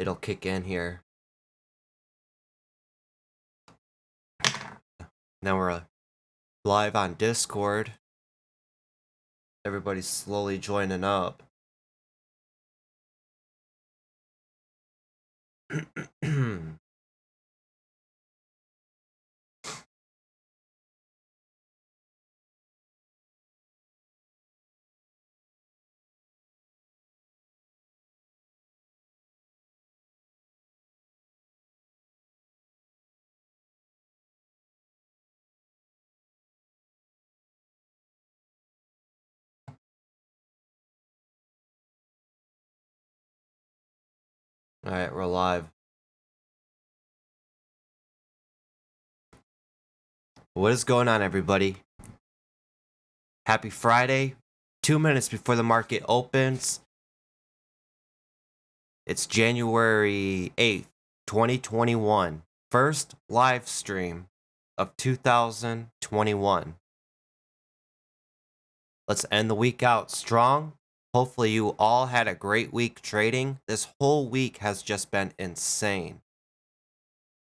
it'll kick in here. Now we're live on Discord. Everybody's slowly joining up. Alright, we're live. What is going on, everybody? Happy Friday. 2 minutes before the market opens. It's January 8th, 2021. First live stream of 2021. Let's end the week out strong. Hopefully you all had a great week trading. This whole week has just been insane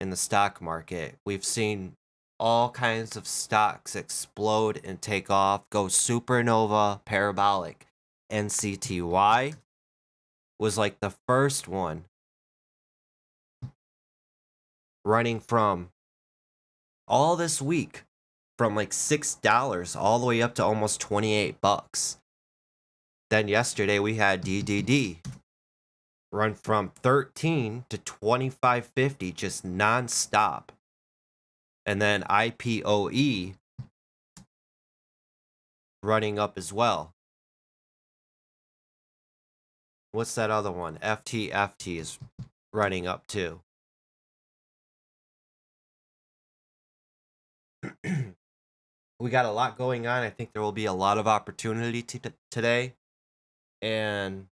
in the stock market. We've seen all kinds of stocks explode and take off, go supernova, parabolic. NCTY was like the first one, running from all this week from like $6 all the way up to almost 28 bucks. Then yesterday we had DDD run from 13 to 25.50 just non-stop. And then IPOE running up as well. What's that other one? FTFT is running up too. We got a lot going on. I think there will be a lot of opportunity today. And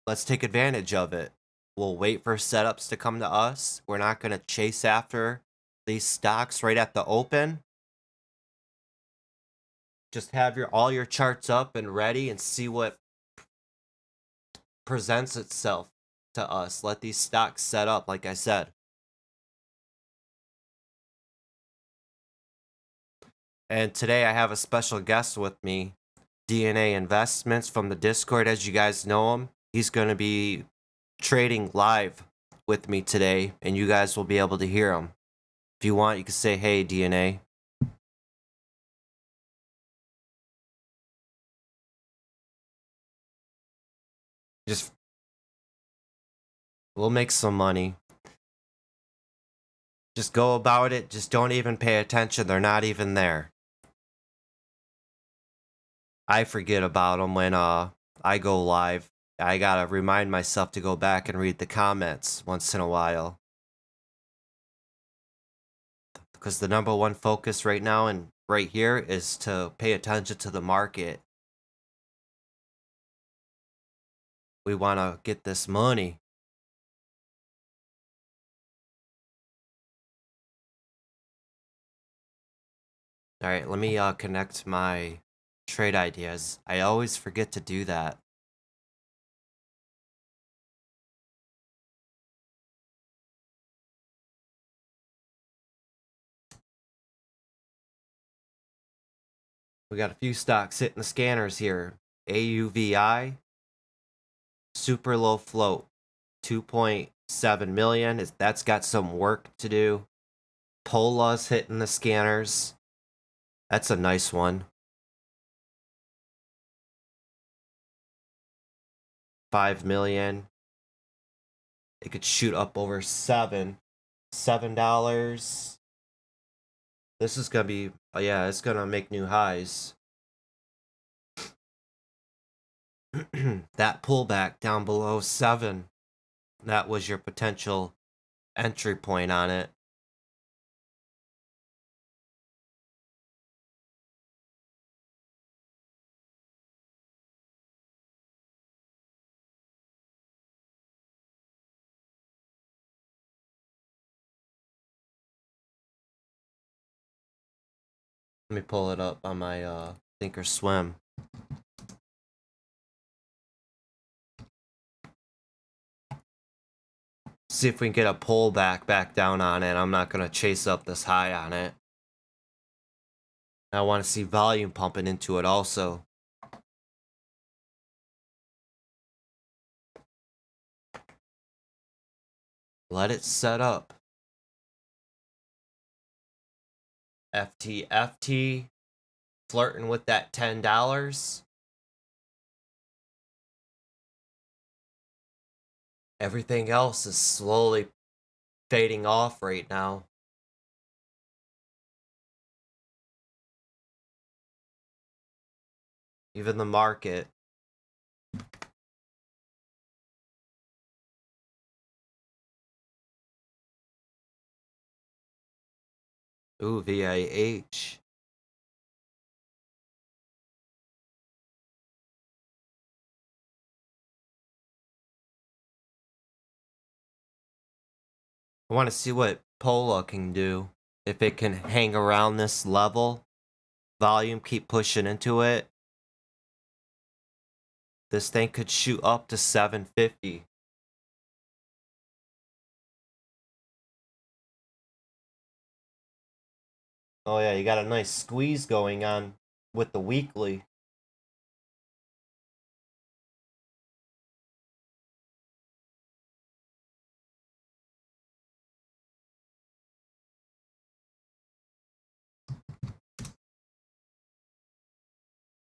let's take advantage of it. We'll wait for setups to come to us. We're not going to chase after these stocks right at the open. Just have all your charts up and ready and see what presents itself to us. Let these stocks set up, like I said. And today I have a special guest with me, DNA Investments from the Discord, as you guys know him. He's going to be trading live with me today, and you guys will be able to hear him. If you want, you can say, hey, DNA. We'll make some money. Just go about it. Just don't even pay attention. They're not even there. I forget about them when I go live. I gotta remind myself to go back and read the comments once in a while. Because the number one focus right now and right here is to pay attention to the market. We want to get this money. All right, let me connect my trade ideas. I always forget to do that. We got a few stocks hitting the scanners here. AUVI, super low float, 2.7 million. That's got some work to do. Pola's hitting the scanners. That's a nice one. 5 million. It could shoot up over $7. This is gonna be, yeah, it's gonna make new highs. That pullback down below 7, that was your potential entry point on it. Let me pull it up on my Thinkorswim. See if we can get a pullback back down on it. I'm not going to chase up this high on it. I want to see volume pumping into it also. Let it set up. FT, flirting with that $10. Everything else is slowly fading off right now. Even the market. Ooh, VIH. I want to see what Pola can do. If it can hang around this level, volume keep pushing into it, this thing could shoot up to 750. Oh yeah, you got a nice squeeze going on with the weekly.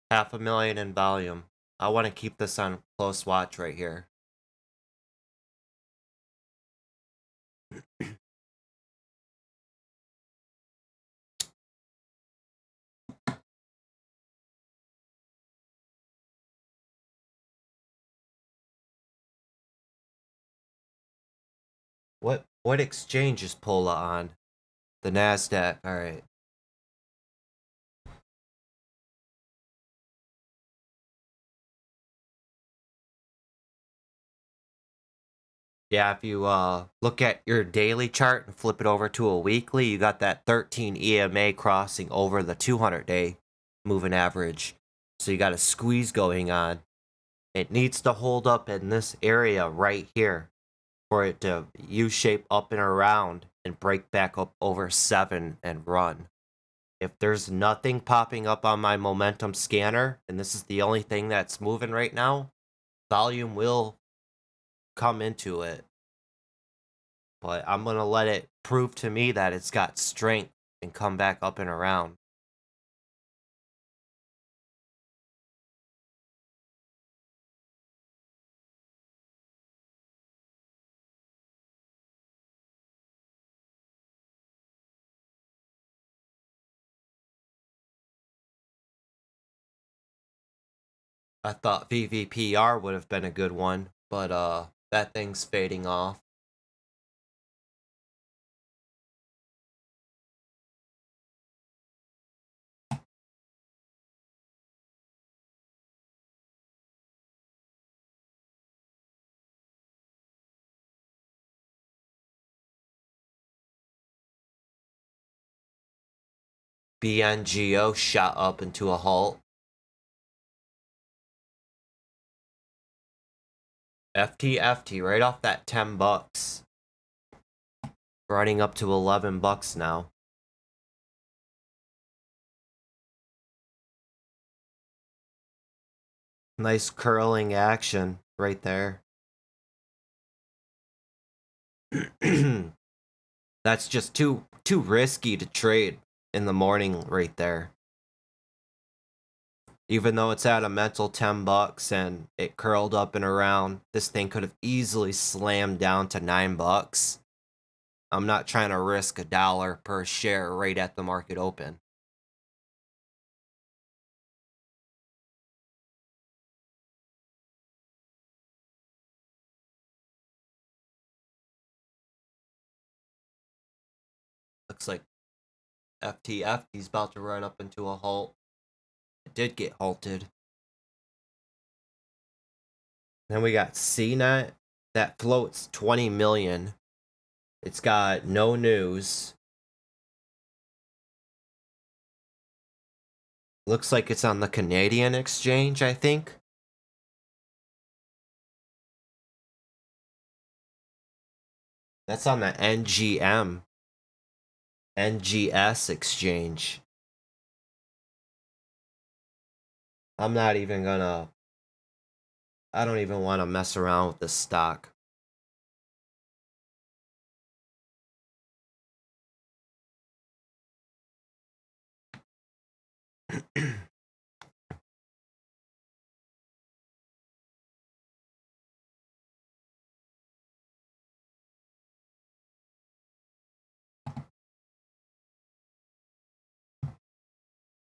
$500,000 in volume. I want to keep this on close watch right here. What exchange is Pola on? The NASDAQ. All right. Yeah, if you look at your daily chart and flip it over to a weekly, you got that 13 EMA crossing over the 200-day moving average. So you got a squeeze going on. It needs to hold up in this area right here for it to U-shape up and around and break back up over 7 and run. If there's nothing popping up on my momentum scanner, and this is the only thing that's moving right now, volume will come into it. But I'm going to let it prove to me that it's got strength and come back up and around. I thought VVPR would have been a good one, but that thing's fading off. BNGO shot up into a halt. FT right off that $10. Running up to $11 now. Nice curling action right there. That's just too risky to trade in the morning right there. Even though it's at a mental $10 and it curled up and around, this thing could have easily slammed down to $9. I'm not trying to risk $1 per share right at the market open. Looks like FT's about to run up into a halt. It did get halted. Then we got CNET that floats 20 million. It's got no news. Looks like it's on the Canadian exchange, I think. That's on the NGS exchange. I'm not even gonna. I don't even want to mess around with this stock.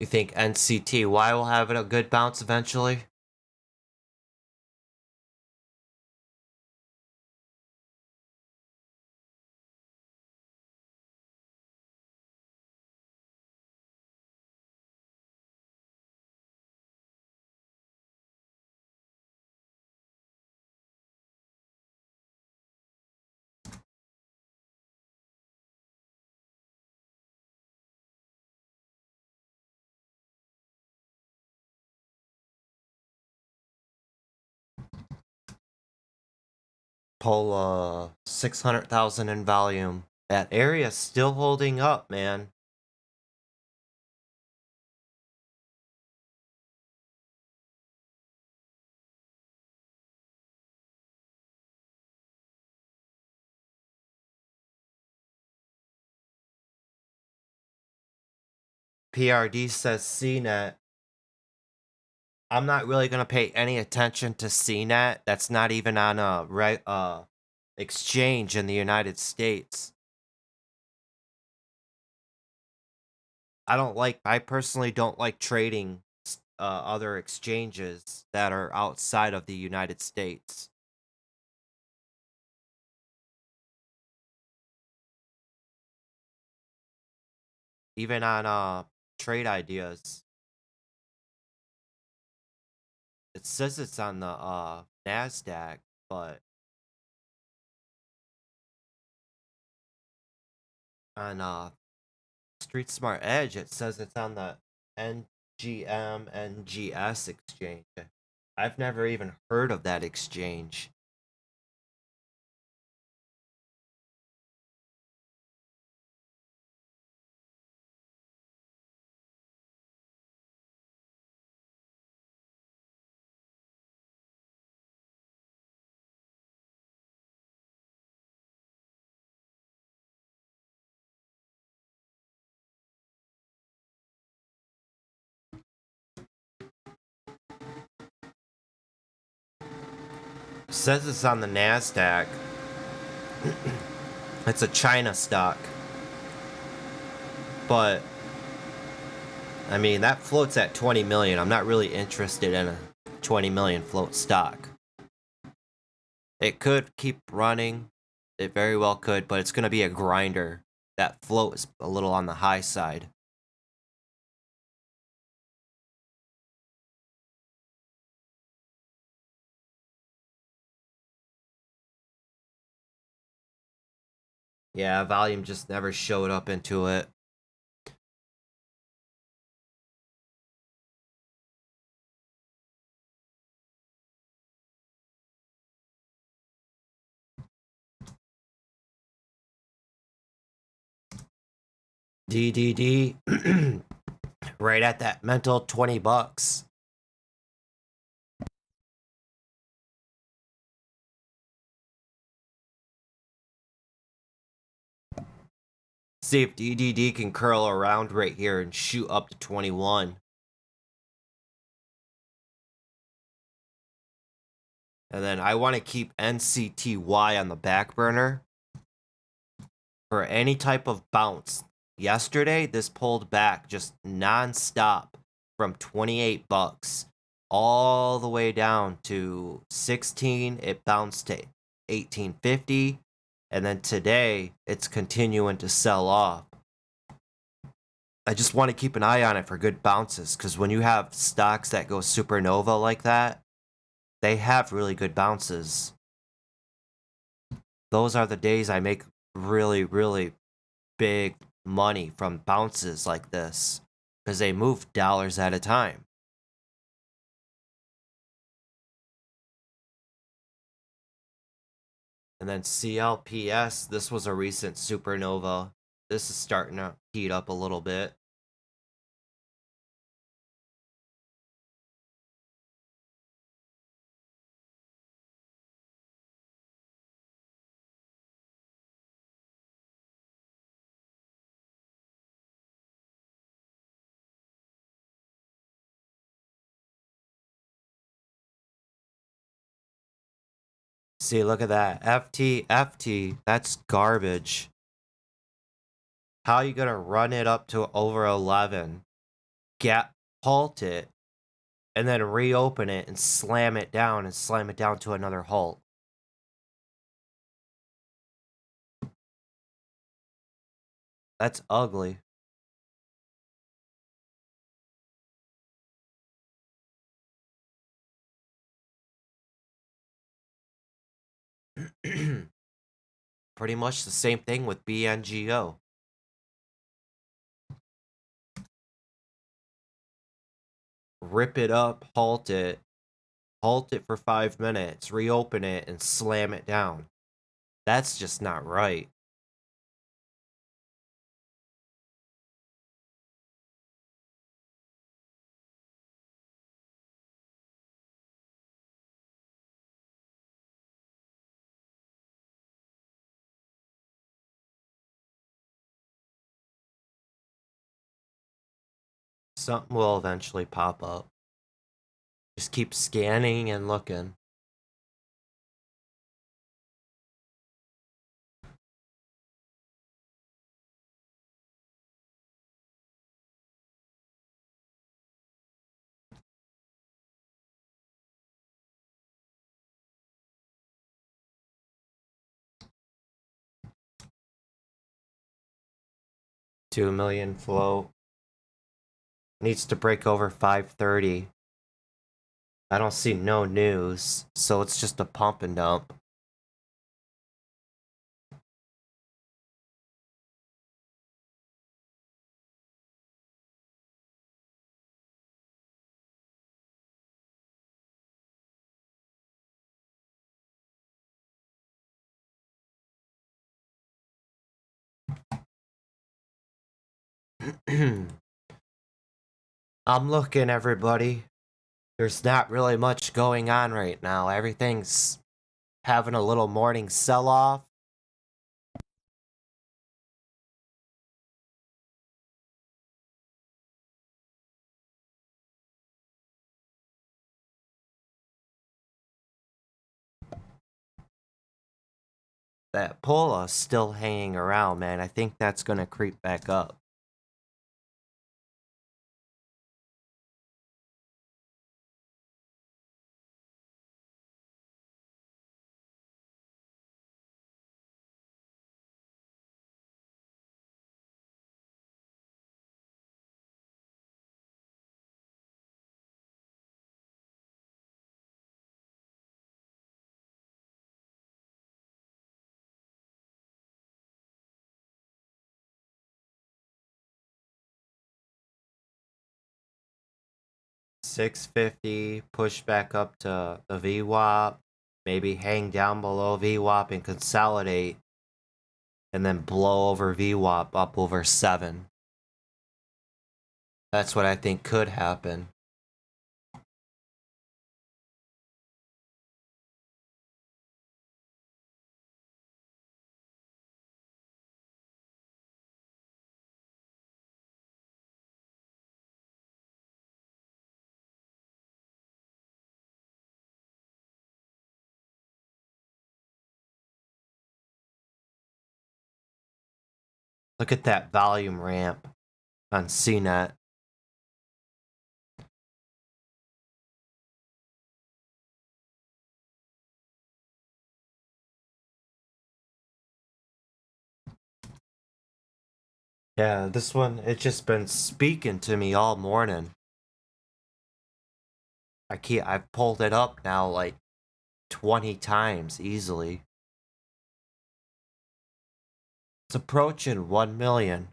You think NCTY will have a good bounce eventually? Pull 600,000 in volume. That area's still holding up, man. PRD says CNET. I'm not really gonna pay any attention to CNET. That's not even on a exchange in the United States. I personally don't like trading other exchanges that are outside of the United States. Even on trade ideas. It says it's on the NASDAQ, but on Street Smart Edge it says it's on the NGM NGS exchange. I've never even heard of that exchange. It says it's on the NASDAQ. It's a China stock. But I mean, that floats at 20 million. I'm not really interested in a 20 million float stock. It could keep running. It very well could, but it's going to be a grinder. That float is a little on the high side. Yeah, volume just never showed up into it. DDD. Right at that mental 20 bucks. See if DDD can curl around right here and shoot up to 21. And then I want to keep NCTY on the back burner for any type of bounce. Yesterday, this pulled back just non-stop from 28 bucks all the way down to 16. It bounced to 18.50. And then today, it's continuing to sell off. I just want to keep an eye on it for good bounces, because when you have stocks that go supernova like that, they have really good bounces. Those are the days I make really, really big money from bounces like this, because they move dollars at a time. And And then CLPS, this was a recent supernova. This is starting to heat up a little bit. See, look at that. FT, that's garbage. How are you going to run it up to over 11, halt it, and then reopen it and slam it down to another halt? That's ugly. Pretty much the same thing with BNGO. Rip it up, halt it for 5 minutes, reopen it, and slam it down. That's just not right. Something will eventually pop up. Just keep scanning and looking. $2 million float. Needs to break over 530. I don't see no news, so it's just a pump and dump. I'm looking, everybody. There's not really much going on right now. Everything's having a little morning sell-off. That Pola's still hanging around, man. I think that's gonna creep back up. $650, push back up to the VWAP, maybe hang down below VWAP and consolidate, and then blow over VWAP up over 7. That's what I think could happen. Look at that volume ramp on CNET. Yeah, this one, it's just been speaking to me all morning. I've pulled it up now like 20 times easily. It's approaching 1 million.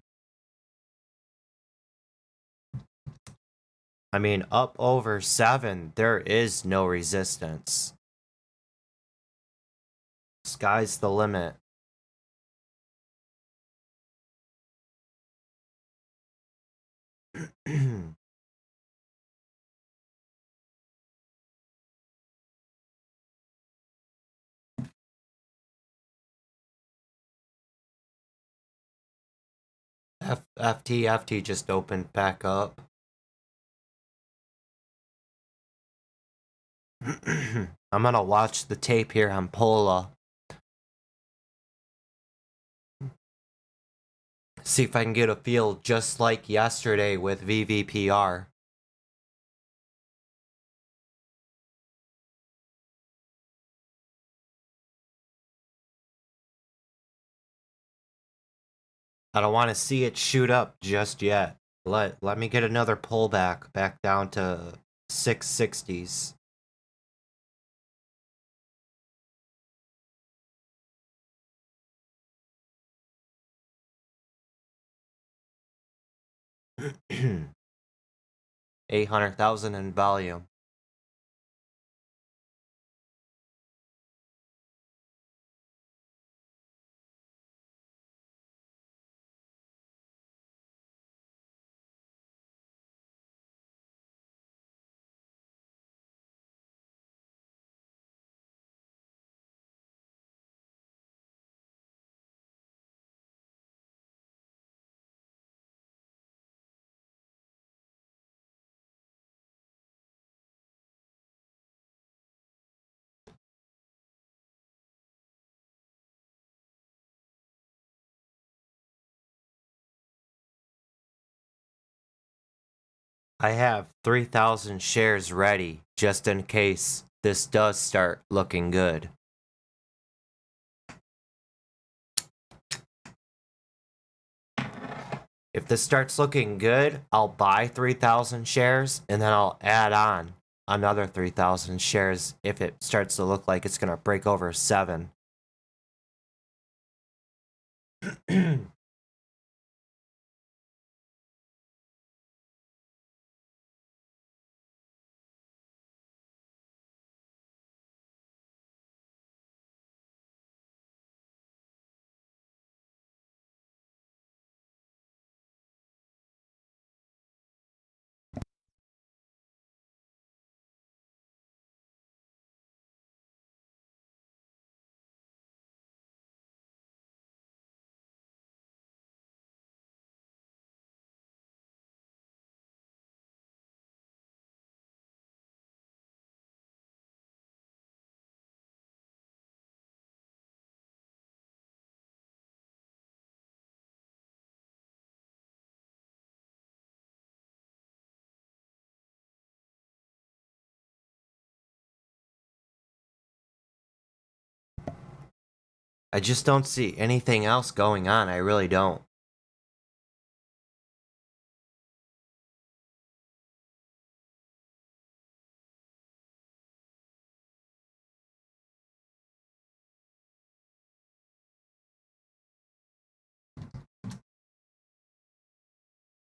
I mean, up over 7, there is no resistance. Sky's the limit. FT just opened back up. I'm gonna watch the tape here on Pola. See if I can get a feel just like yesterday with VVPR. I don't want to see it shoot up just yet. Let me get another pullback back down to 660s. $800,000 in volume. I have 3,000 shares ready just in case this does start looking good. If this starts looking good, I'll buy 3,000 shares and then I'll add on another 3,000 shares if it starts to look like it's going to break over 7. I just don't see anything else going on. I really don't.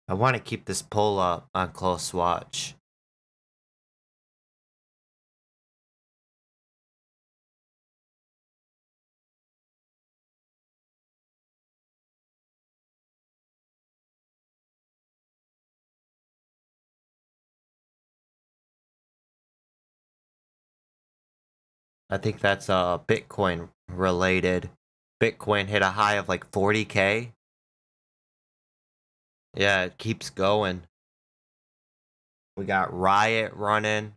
I want to keep this pull up on close watch. I think that's Bitcoin related. Bitcoin hit a high of like 40K. Yeah, it keeps going. We got Riot running.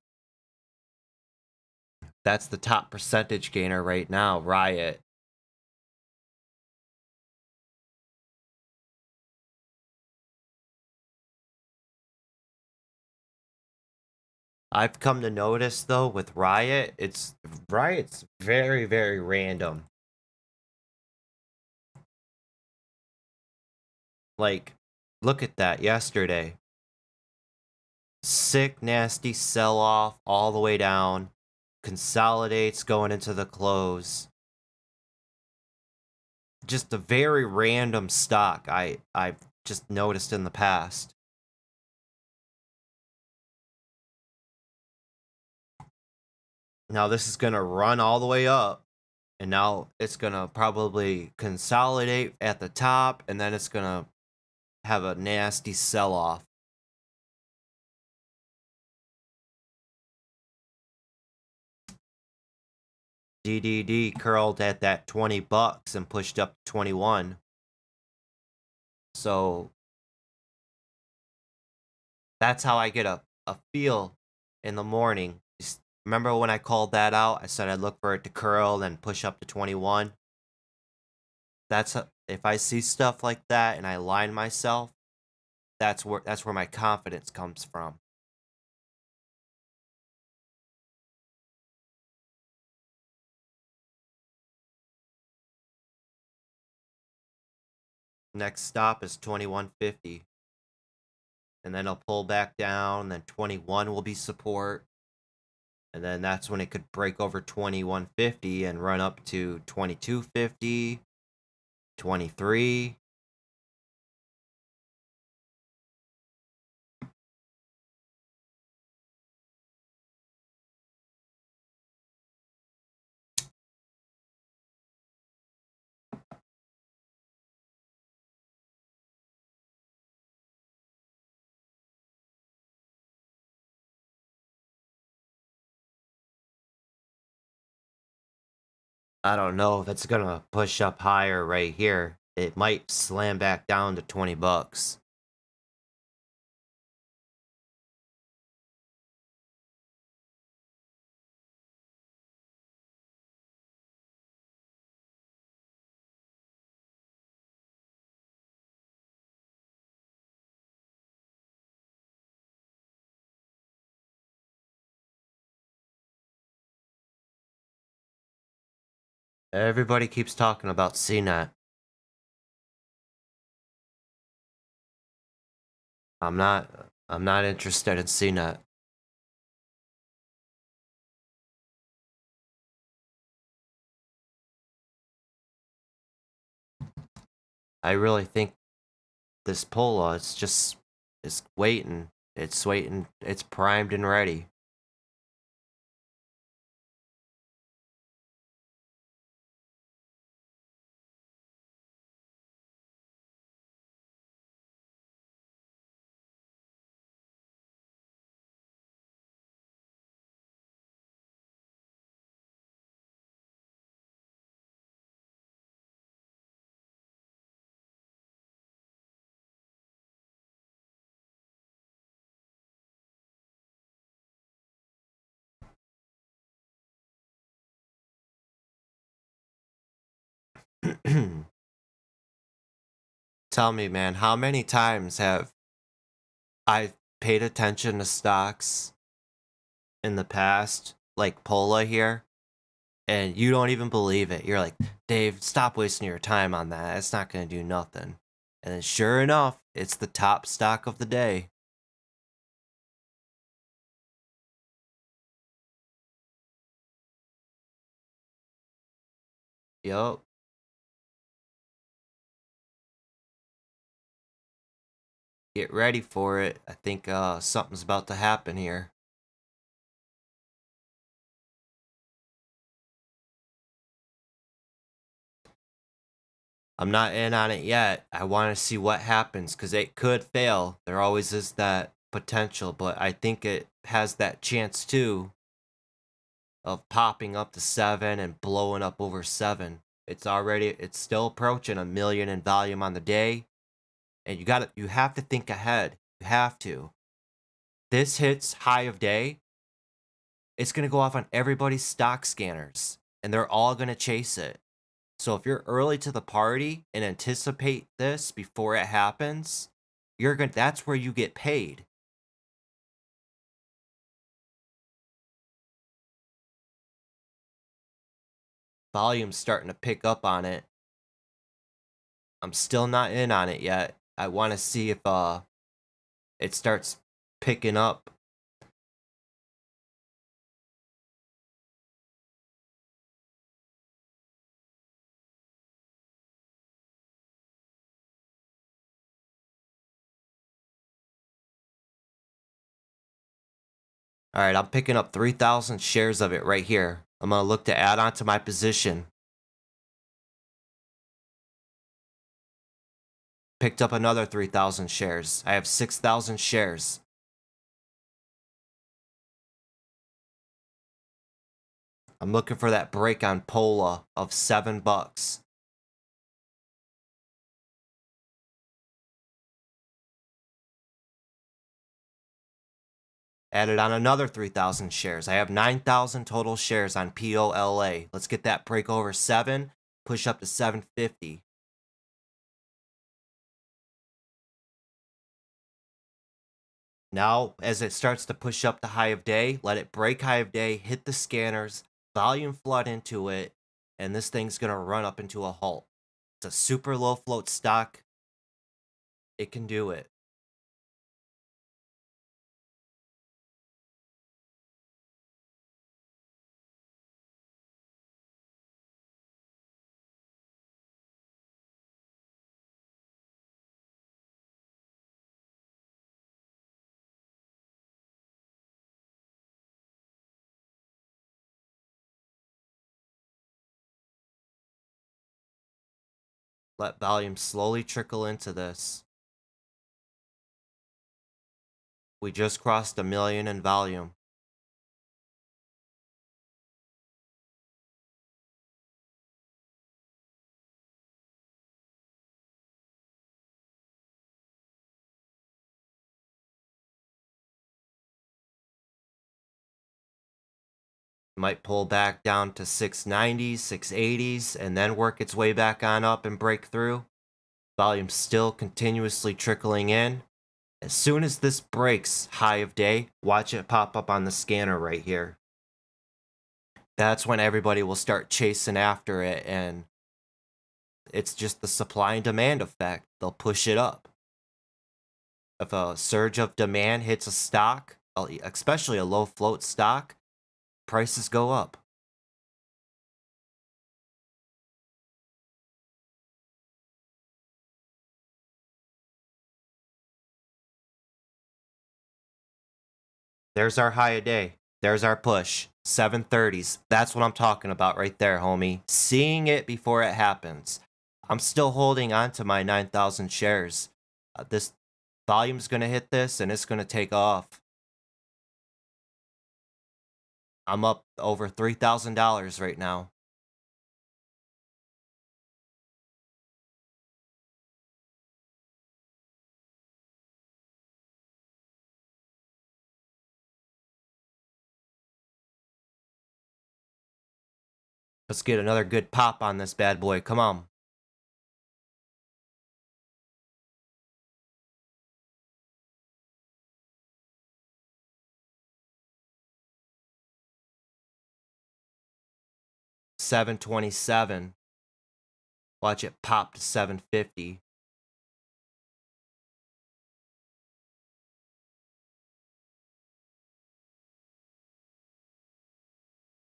That's the top percentage gainer right now, Riot. I've come to notice though with Riot's very, very random. Like, look at that yesterday. Sick, nasty sell off all the way down. Consolidates going into the close. Just a very random stock I've just noticed in the past. Now this is gonna run all the way up. And now it's gonna probably consolidate at the top, and then it's gonna have a nasty sell-off. DDD curled at that 20 bucks and pushed up to 21. So that's how I get a feel in the morning. Remember when I called that out? I said I'd look for it to curl and push up to 21. If I see stuff like that and I line myself, that's where my confidence comes from. Next stop is 2150. And then it'll pull back down, then 21 will be support. And then that's when it could break over 2150 and run up to 2250, 23. I don't know if it's gonna push up higher right here. It might slam back down to 20 bucks. Everybody keeps talking about CNET. I'm not interested in CNET. I really think this Pola is waiting. It's waiting. It's primed and ready. Tell me, man, how many times have I paid attention to stocks in the past, like Pola here, and you don't even believe it. You're like, Dave, stop wasting your time on that. It's not going to do nothing. And then sure enough, it's the top stock of the day. Yup. Get ready for it. I think something's about to happen here. I'm not in on it yet. I want to see what happens because it could fail. There always is that potential, but I think it has that chance too of popping up to 7 and blowing up over 7. It's still approaching 1 million in volume on the day. And you have to think ahead. You have to. This hits high of day, it's going to go off on everybody's stock scanners and they're all going to chase it. So if you're early to the party and anticipate this before it happens, that's where you get paid. Volume's starting to pick up on it. I'm still not in on it yet. I want to see if it starts picking up. All right, I'm picking up 3,000 shares of it right here. I'm going to look to add on to my position. Picked up another 3,000 shares. I have 6,000 shares. I'm looking for that break on Pola of $7. Added on another 3,000 shares. I have 9,000 total shares on POLA. Let's get that break over 7, push up to 750. Now, as it starts to push up the high of day, let it break high of day, hit the scanners, volume flood into it, and this thing's going to run up into a halt. It's a super low float stock. It can do it. Let volume slowly trickle into this. We just crossed 1 million in volume. Might pull back down to 690s, 680s, and then work its way back on up and break through. Volume still continuously trickling in. As soon as this breaks high of day, watch it pop up on the scanner right here. That's when everybody will start chasing after it, and it's just the supply and demand effect. They'll push it up. If a surge of demand hits a stock, especially a low float stock, prices go up. There's our high a day. There's our push. 730s. That's what I'm talking about right there, homie. Seeing it before it happens. I'm still holding on to my 9,000 shares. This volume's going to hit this, and it's going to take off. I'm up over $3,000 right now. Let's get another good pop on this bad boy. Come on. $727. Watch it pop to $750.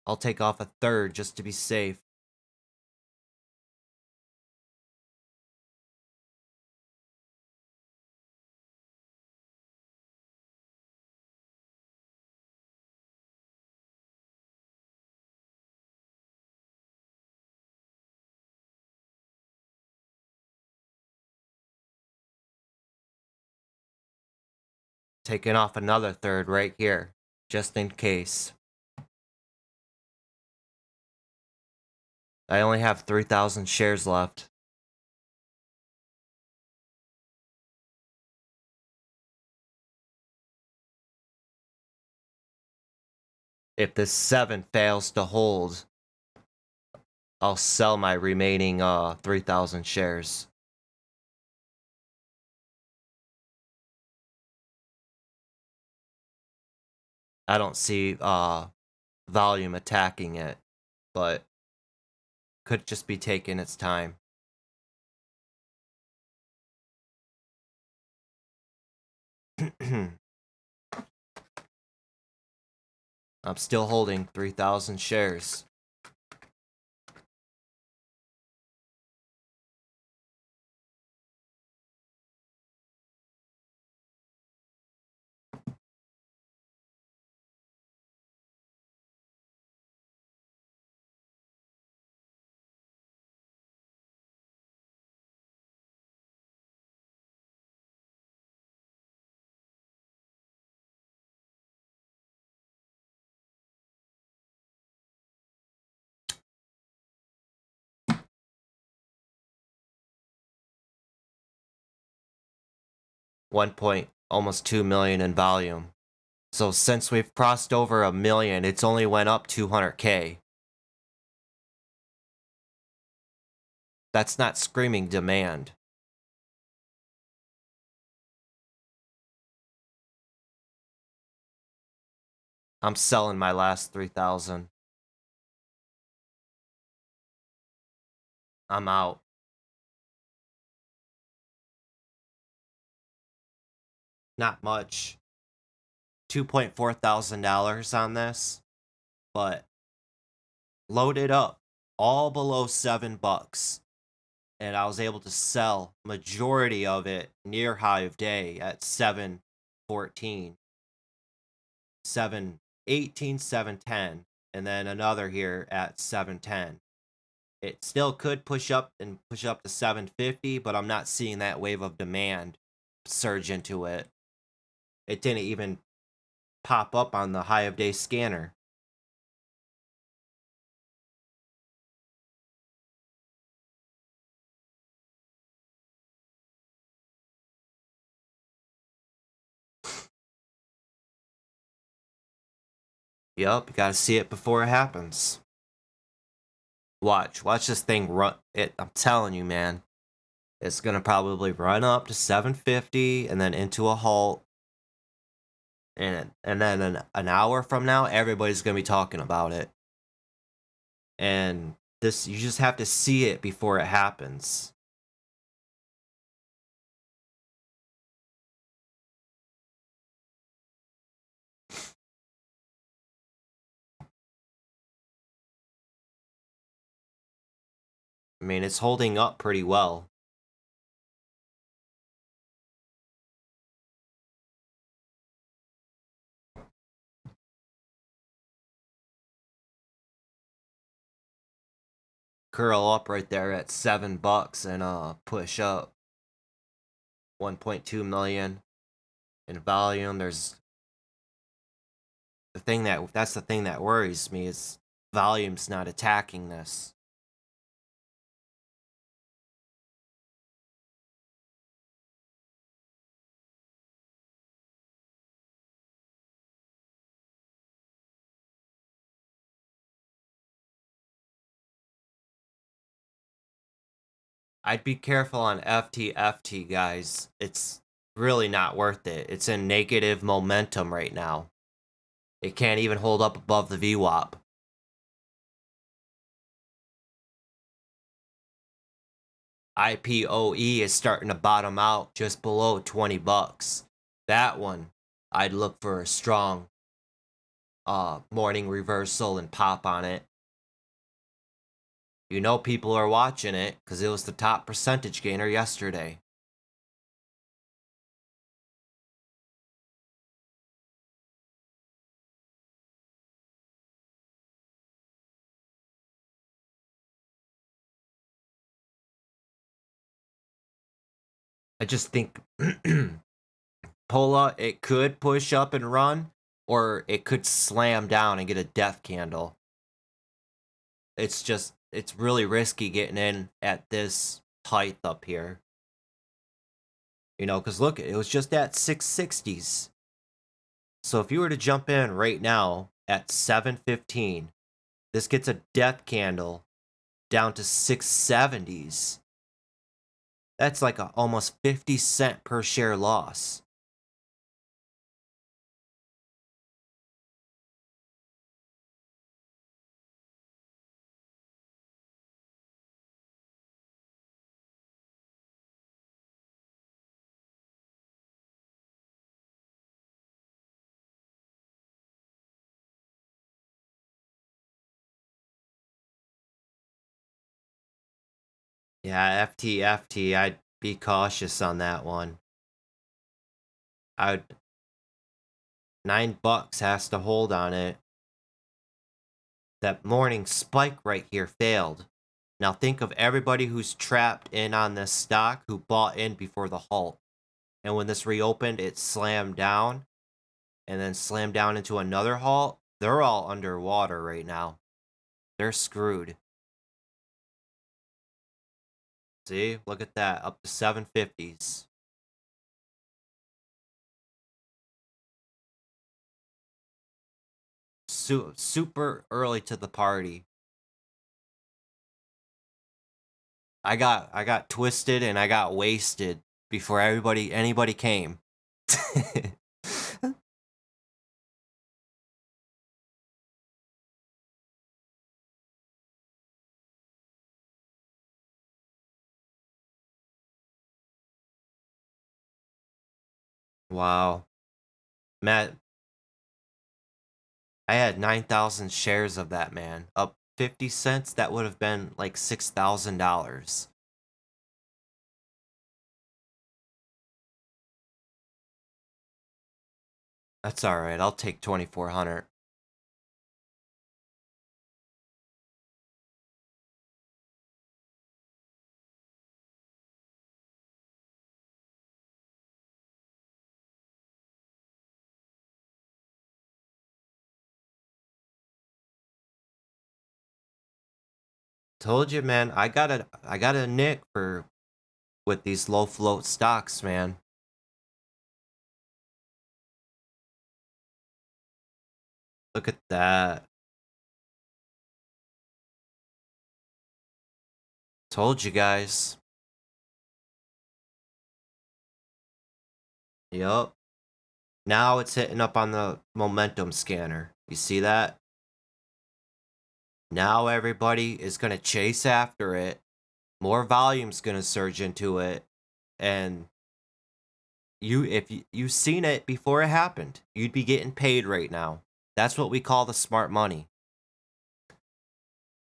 I'll take off a third just to be safe. Taking off another third right here, just in case. I only have 3,000 shares left. If this 7 fails to hold, I'll sell my remaining 3,000 shares. I don't see volume attacking it, but could just be taking its time. I'm still holding 3,000 shares. almost 2 million in volume. So since we've crossed over a million, it's only went up 200K. That's not screaming demand. I'm selling my last 3,000. I'm out. Not much. $2,400 on this, but loaded up all below $7, and I was able to sell majority of it near high of day at 714, 718, 710, and then another here at 710. It still could push up to 750, but I'm not seeing that wave of demand surge into it. It didn't even pop up on the high of day scanner. Yup, you gotta see it before it happens. Watch this thing run. I'm telling you, man. It's gonna probably run up to 750 and then into a halt. And then an hour from now, everybody's gonna be talking about it. And this, you just have to see it before it happens. I mean, it's holding up pretty well. Curl up right there at $7 and push up 1.2 million in volume. There's that's the thing that worries me is volume's not attacking this. I'd be careful on FTFT, guys. It's really not worth it. It's in negative momentum right now. It can't even hold up above the VWAP. IPOE is starting to bottom out just below $20. That one, I'd look for a strong morning reversal and pop on it. You know people are watching it because it was the top percentage gainer yesterday. I just think Pola, it could push up and run, or it could slam down and get a death candle. It's really risky getting in at this height up here. You know, because look, it was just at 660s. So if you were to jump in right now at 715, this gets a death candle down to 670s. That's like a almost 50-cent per share loss. Yeah, FTFT, I'd be cautious on that one. I'd $9 has to hold on it. That morning spike right here failed. Now think of everybody who's trapped in on this stock who bought in before the halt. And when this reopened, it slammed down and then slammed down into another halt. They're all underwater right now. They're screwed. See, look at that, up to 750s. super early to the party. I got twisted and I got wasted before anybody came. Wow. Matt, I had 9,000 shares of that, man. Up 50 cents, that would have been like $6,000. That's all right. I'll take 2,400. Told you, man. I got a nick for with these low float stocks, man. Look at that. Told you guys. Yup. Now it's hitting up on the momentum scanner. You see that? Now everybody is going to chase after it. More volume's going to surge into it. And if you've seen it before it happened, you'd be getting paid right now. That's what we call the smart money.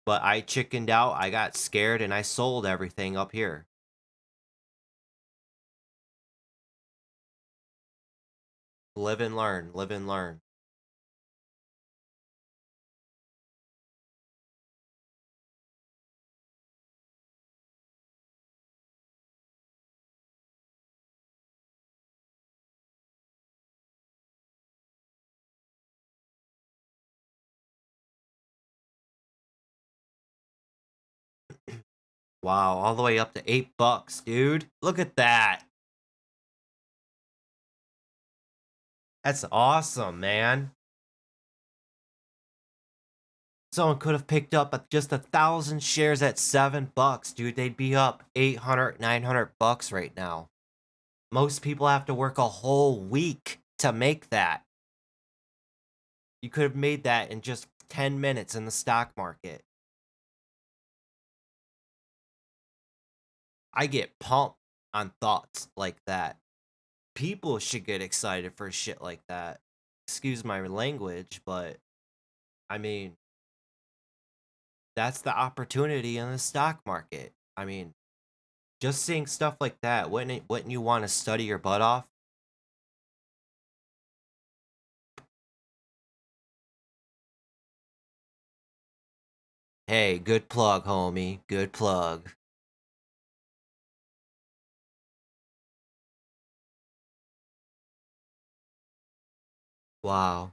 But I chickened out, I got scared, and I sold everything up here. Live and learn, live and learn. Wow, all the way up to $8, dude. Look at that. That's awesome, man. Someone could have picked up just 1,000 shares at $7, dude. They'd be up 800, 900 bucks right now. Most people have to work a whole week to make that. You could have made that in just 10 minutes in the stock market. I get pumped on thoughts like that. People should get excited for shit like that. Excuse my language, but I mean, that's the opportunity in the stock market. I mean, just seeing stuff like that, wouldn't you want to study your butt off? Hey, good plug, homie. Good plug. Wow.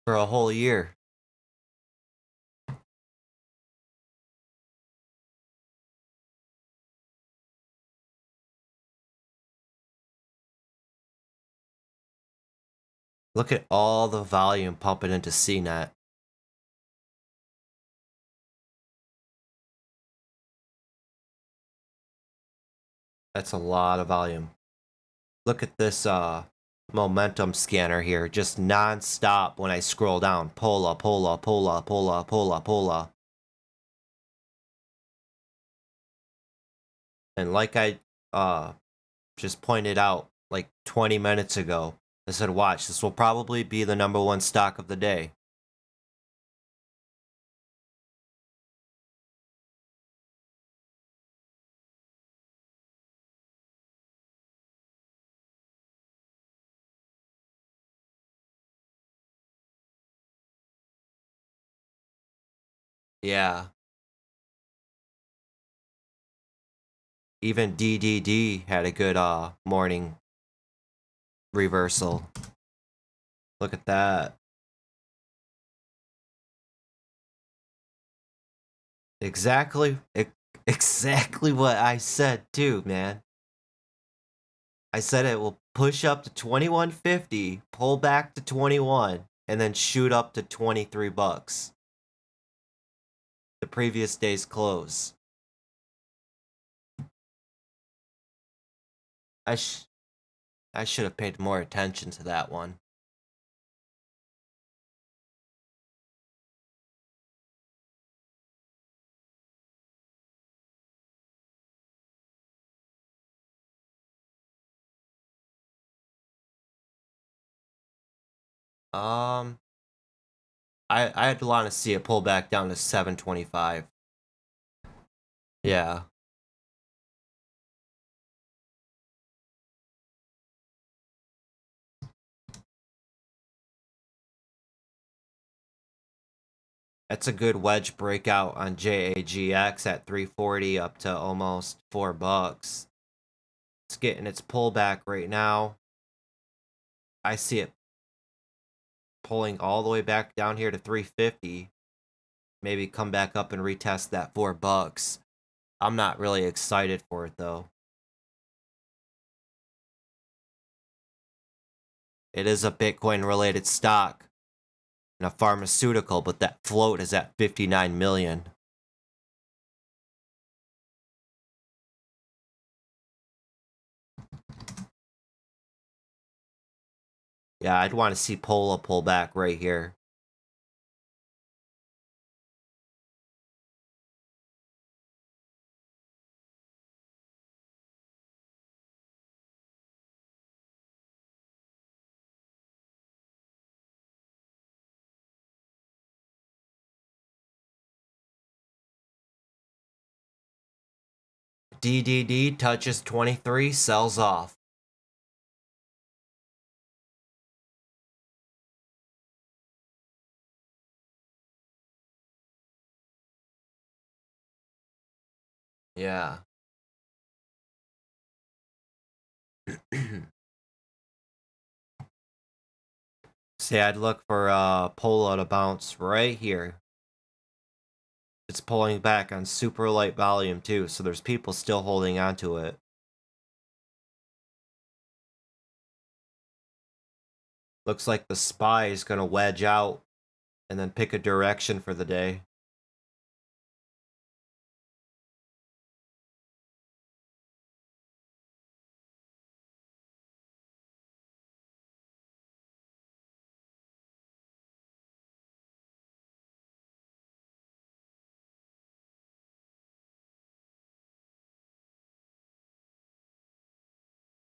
For a whole year. Look at all the volume pumping into CNET. That's a lot of volume. Look at this momentum scanner here, just non-stop when I scroll down. Pola, pola, pola, pola, pola, pola. And like I just pointed out like 20 minutes ago, I said, watch, this will probably be the #1 stock of the day. Yeah. Even DDD had a good morning reversal. Look at that. Exactly exactly what I said too, man. I said it will push up to 21.50, pull back to 21, and then shoot up to 23 bucks. The previous day's close. I should have paid more attention to that one. I'd want to see it pull back down to 725. Yeah. That's a good wedge breakout on JAGX at 340 up to almost 4 bucks. It's getting its pullback right now. I see it pulling all the way back down here to 350. Maybe come back up and retest that 4 bucks. I'm not really excited for it though. It is a Bitcoin related stock and a pharmaceutical, but that float is at 59 million. Yeah, I'd want to see Pola pull back right here. DDD touches 23, sells off. Yeah. See, I'd look for Polo to bounce right here. It's pulling back on super light volume too, so there's people still holding on to it. Looks like the SPY is going to wedge out and then pick a direction for the day.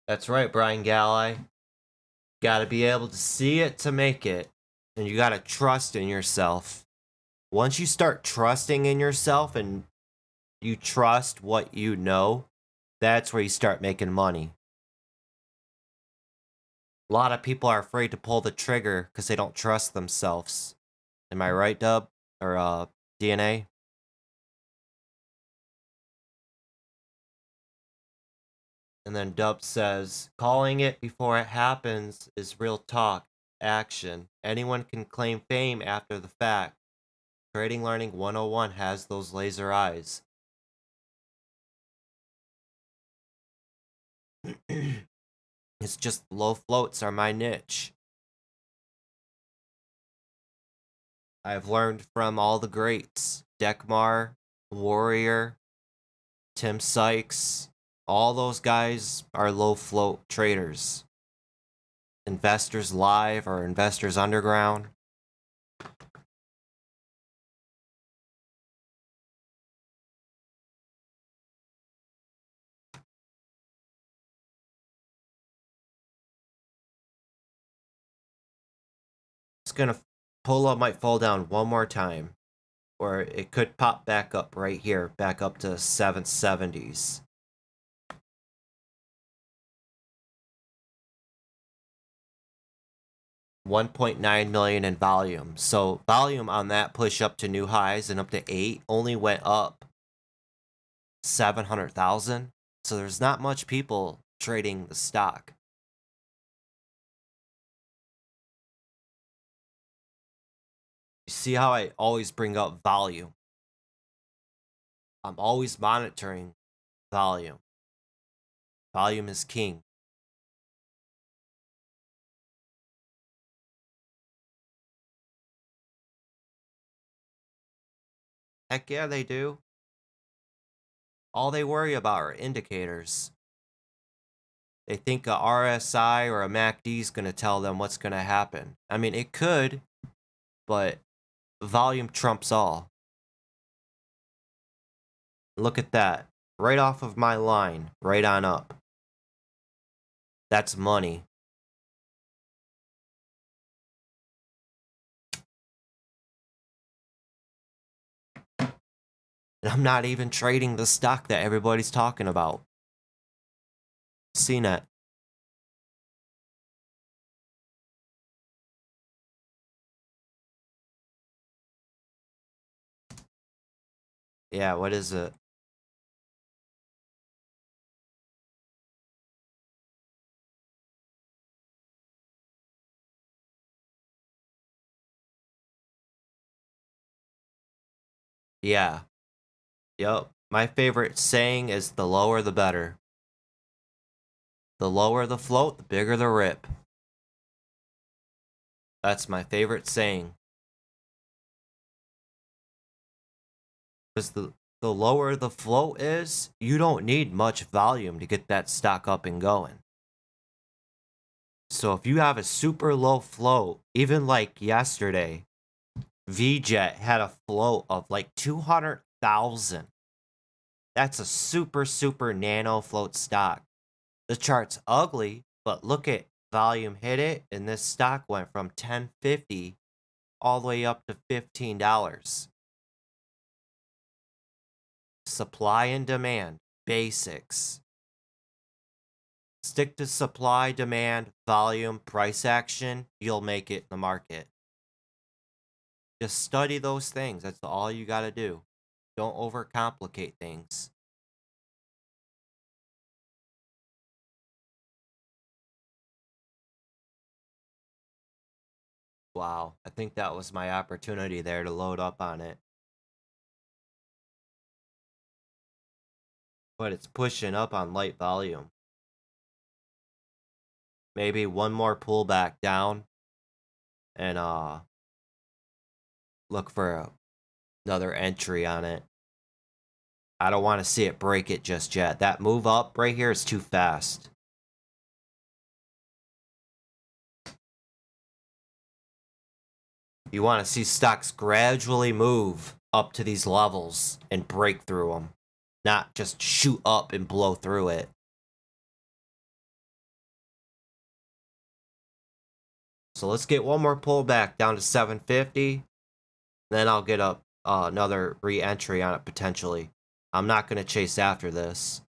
That's right, Brian Galley. Gotta be able to see it to make it. And you gotta trust in yourself. Once you start trusting in yourself and you trust what you know, that's where you start making money. A lot of people are afraid to pull the trigger because they don't trust themselves. Am I right, Dub? Or DNA? And then Dub says, calling it before it happens is real talk, action. Anyone can claim fame after the fact. Trading Learning 101 has those laser eyes. It's just low floats are my niche. I've learned from all the greats. Dekmar, Warrior, Tim Sykes, all those guys are low float traders. Investors Live or Investors Underground. It's gonna pull up, might fall down one more time. Or it could pop back up right here, back up to 770s. $1.9 million in volume. So volume on that push up to new highs and up to 8 only went up 700,000. So there's not much people trading the stock. You see how I always bring up volume? I'm always monitoring volume. Volume is king. Heck yeah, they do. All they worry about are indicators. They think a RSI or a MACD is going to tell them what's going to happen. I mean, it could, but volume trumps all. Look at that. Right off of my line, right on up. That's money. And I'm not even trading the stock that everybody's talking about. CNET. Yeah, what is it? Yeah. Yup. My favorite saying is the lower the better. The lower the float, the bigger the rip. That's my favorite saying. Because the lower the float is, you don't need much volume to get that stock up and going. So if you have a super low float, even like yesterday, VJet had a float of like 200,000. That's a super, super nano float stock. The chart's ugly, but look at volume hit it, and this stock went from 10.50 all the way up to $15. Supply and demand, basics. Stick to supply, demand, volume, price action, you'll make it in the market. Just study those things. That's all you got to do. Don't overcomplicate things. Wow, I think that was my opportunity there to load up on it. But it's pushing up on light volume. Maybe one more pullback down and look for another entry on it. I don't want to see it break it just yet. That move up right here is too fast. You want to see stocks gradually move up to these levels and break through them, not just shoot up and blow through it. So let's get one more pullback down to 750. Then I'll get up another re-entry on it potentially. I'm not going to chase after this.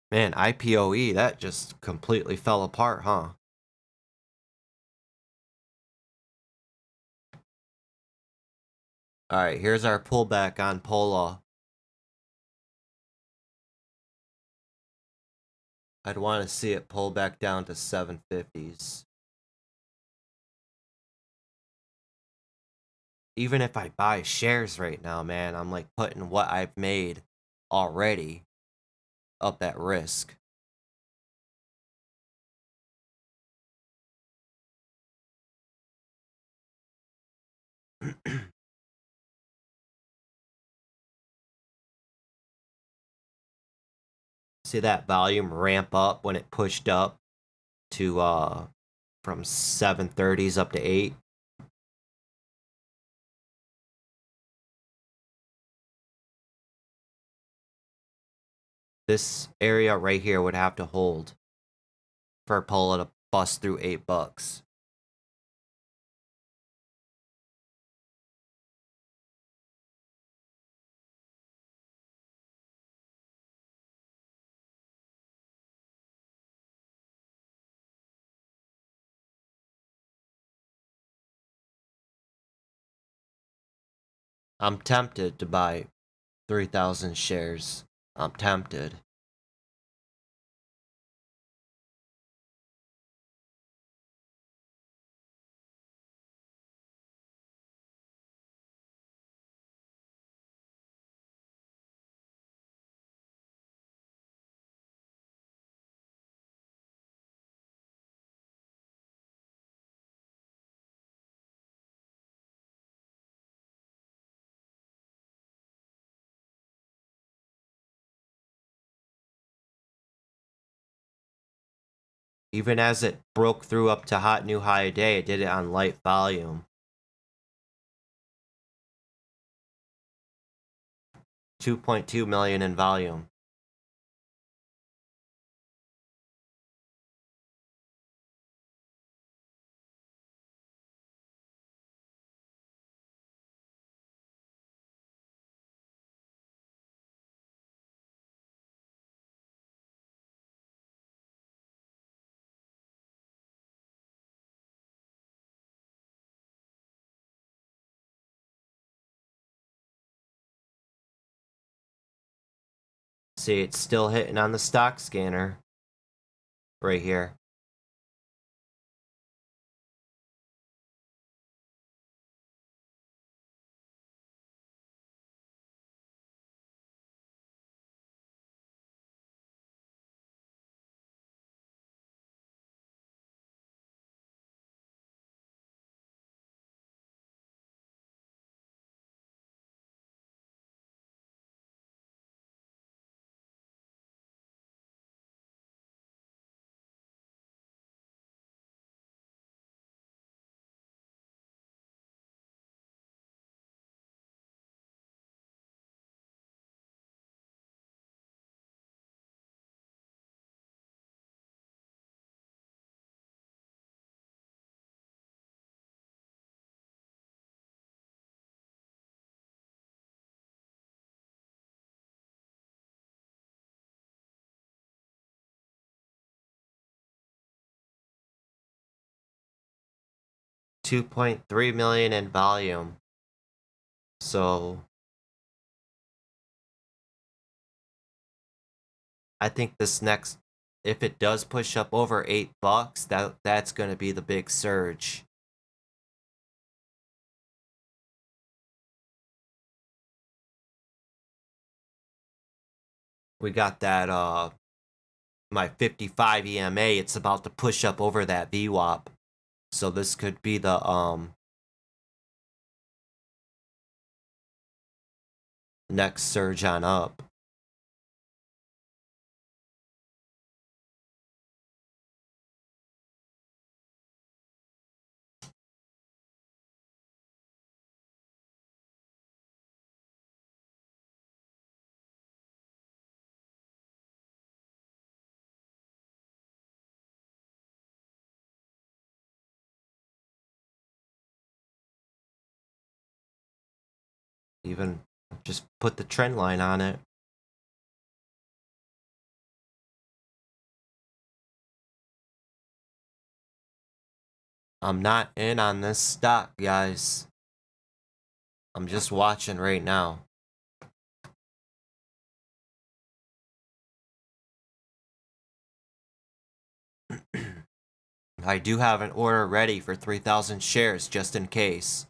Man, IPOE, that just completely fell apart, huh? Alright, here's our pullback on Pola. I'd want to see it pull back down to 750s. Even if I buy shares right now, man, I'm like putting what I've made already up at risk. See that volume ramp up when it pushed up to from 730s up to 8. This area right here would have to hold for Pola to bust through $8. I'm tempted to buy 3,000 shares. I'm tempted. Even as it broke through up to hot new high a day, it did it on light volume. 2.2 million in volume. See, it's still hitting on the stock scanner. Right here. $2.3 million in volume. So I think this next, if it does push up over $8, that's gonna be the big surge. We got that my 55 EMA, it's about to push up over that VWAP. So this could be the next surge on up. Even just put the trend line on it. I'm not in on this stock, guys. I'm just watching right now. I do have an order ready for 3,000 shares just in case.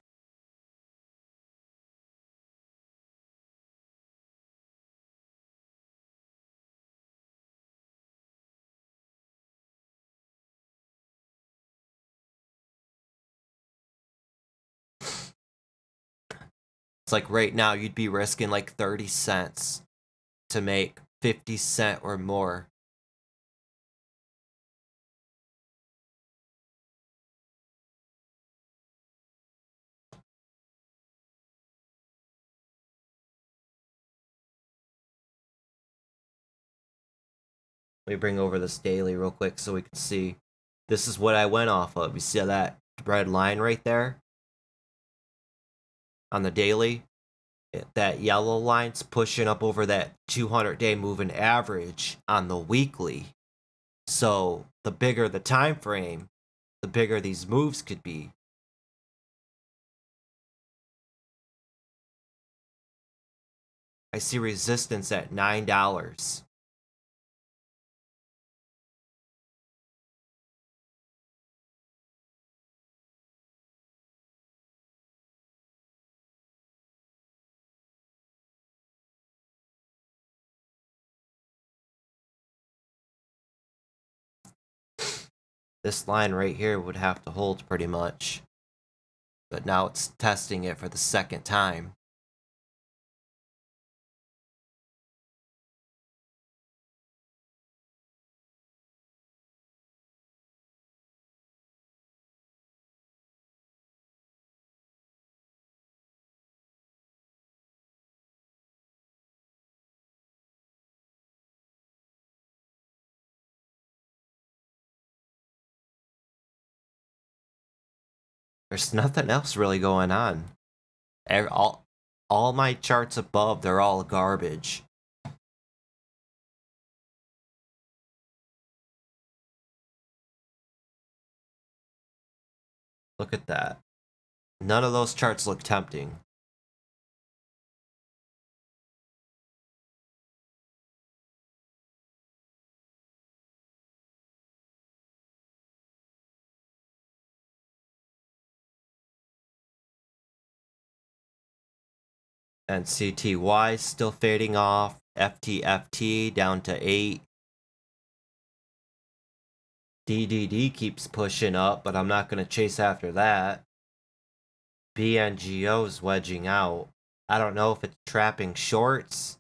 It's like right now you'd be risking like 30 cents to make 50 cent or more. Let me bring over this daily real quick so we can see. This is what I went off of. You see that red line right there? On the daily? That yellow line's pushing up over that 200-day moving average on the weekly. So the bigger the time frame, the bigger these moves could be. I see resistance at $9. This line right here would have to hold pretty much. But now it's testing it for the second time. There's nothing else really going on. All my charts above, they're all garbage. Look at that. None of those charts look tempting. And CTY still fading off. FTFT down to 8. DDD keeps pushing up, but I'm not going to chase after that. BNGO's wedging out. I don't know if it's trapping shorts.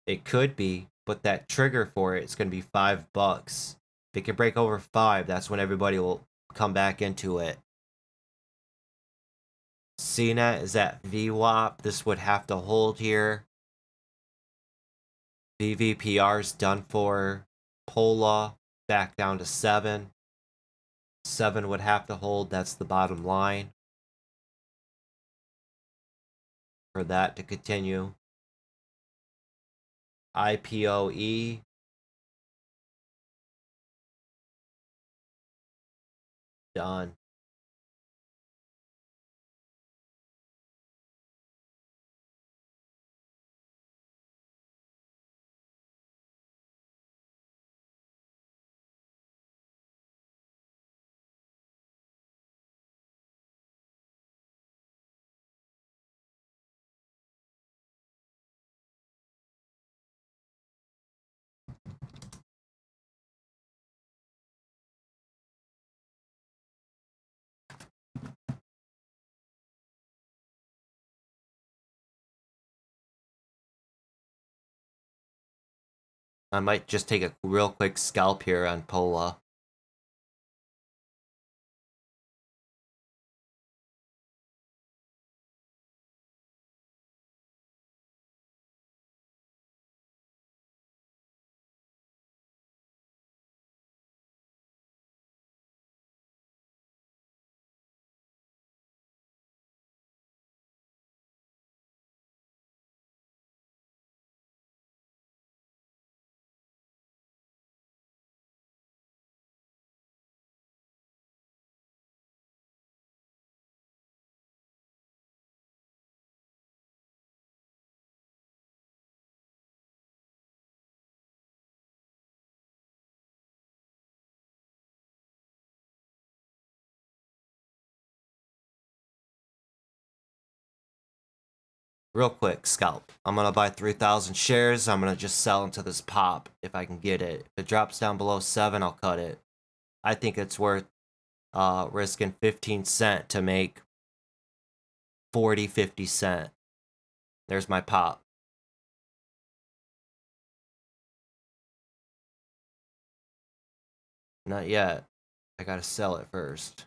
It could be, but that trigger for it is going to be $5. If it can break over 5, that's when everybody will come back into it. CNET is at VWAP. This would have to hold here. VVPR's done for. Pola back down to 7. 7 would have to hold. That's the bottom line for that to continue. IPOE. Done. I might just take a real quick scalp here on Pola. Real quick, scalp. I'm going to buy 3,000 shares. I'm going to just sell into this pop if I can get it. If it drops down below 7, I'll cut it. I think it's worth risking 15 cent to make 40, 50 cent. There's my pop. Not yet. I got to sell it first.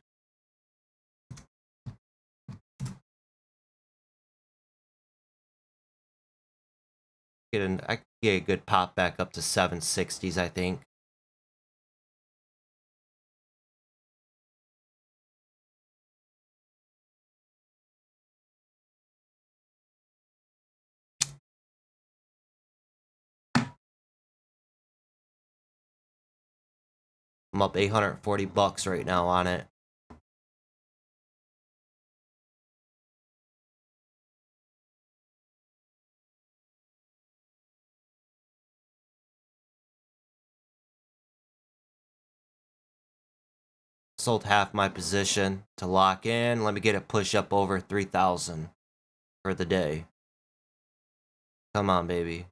I can get a good pop back up to 760s, I think. I'm up $840 right now on it. Sold half my position to lock in. Let me get it push up over 3,000 for the day. Come on, baby.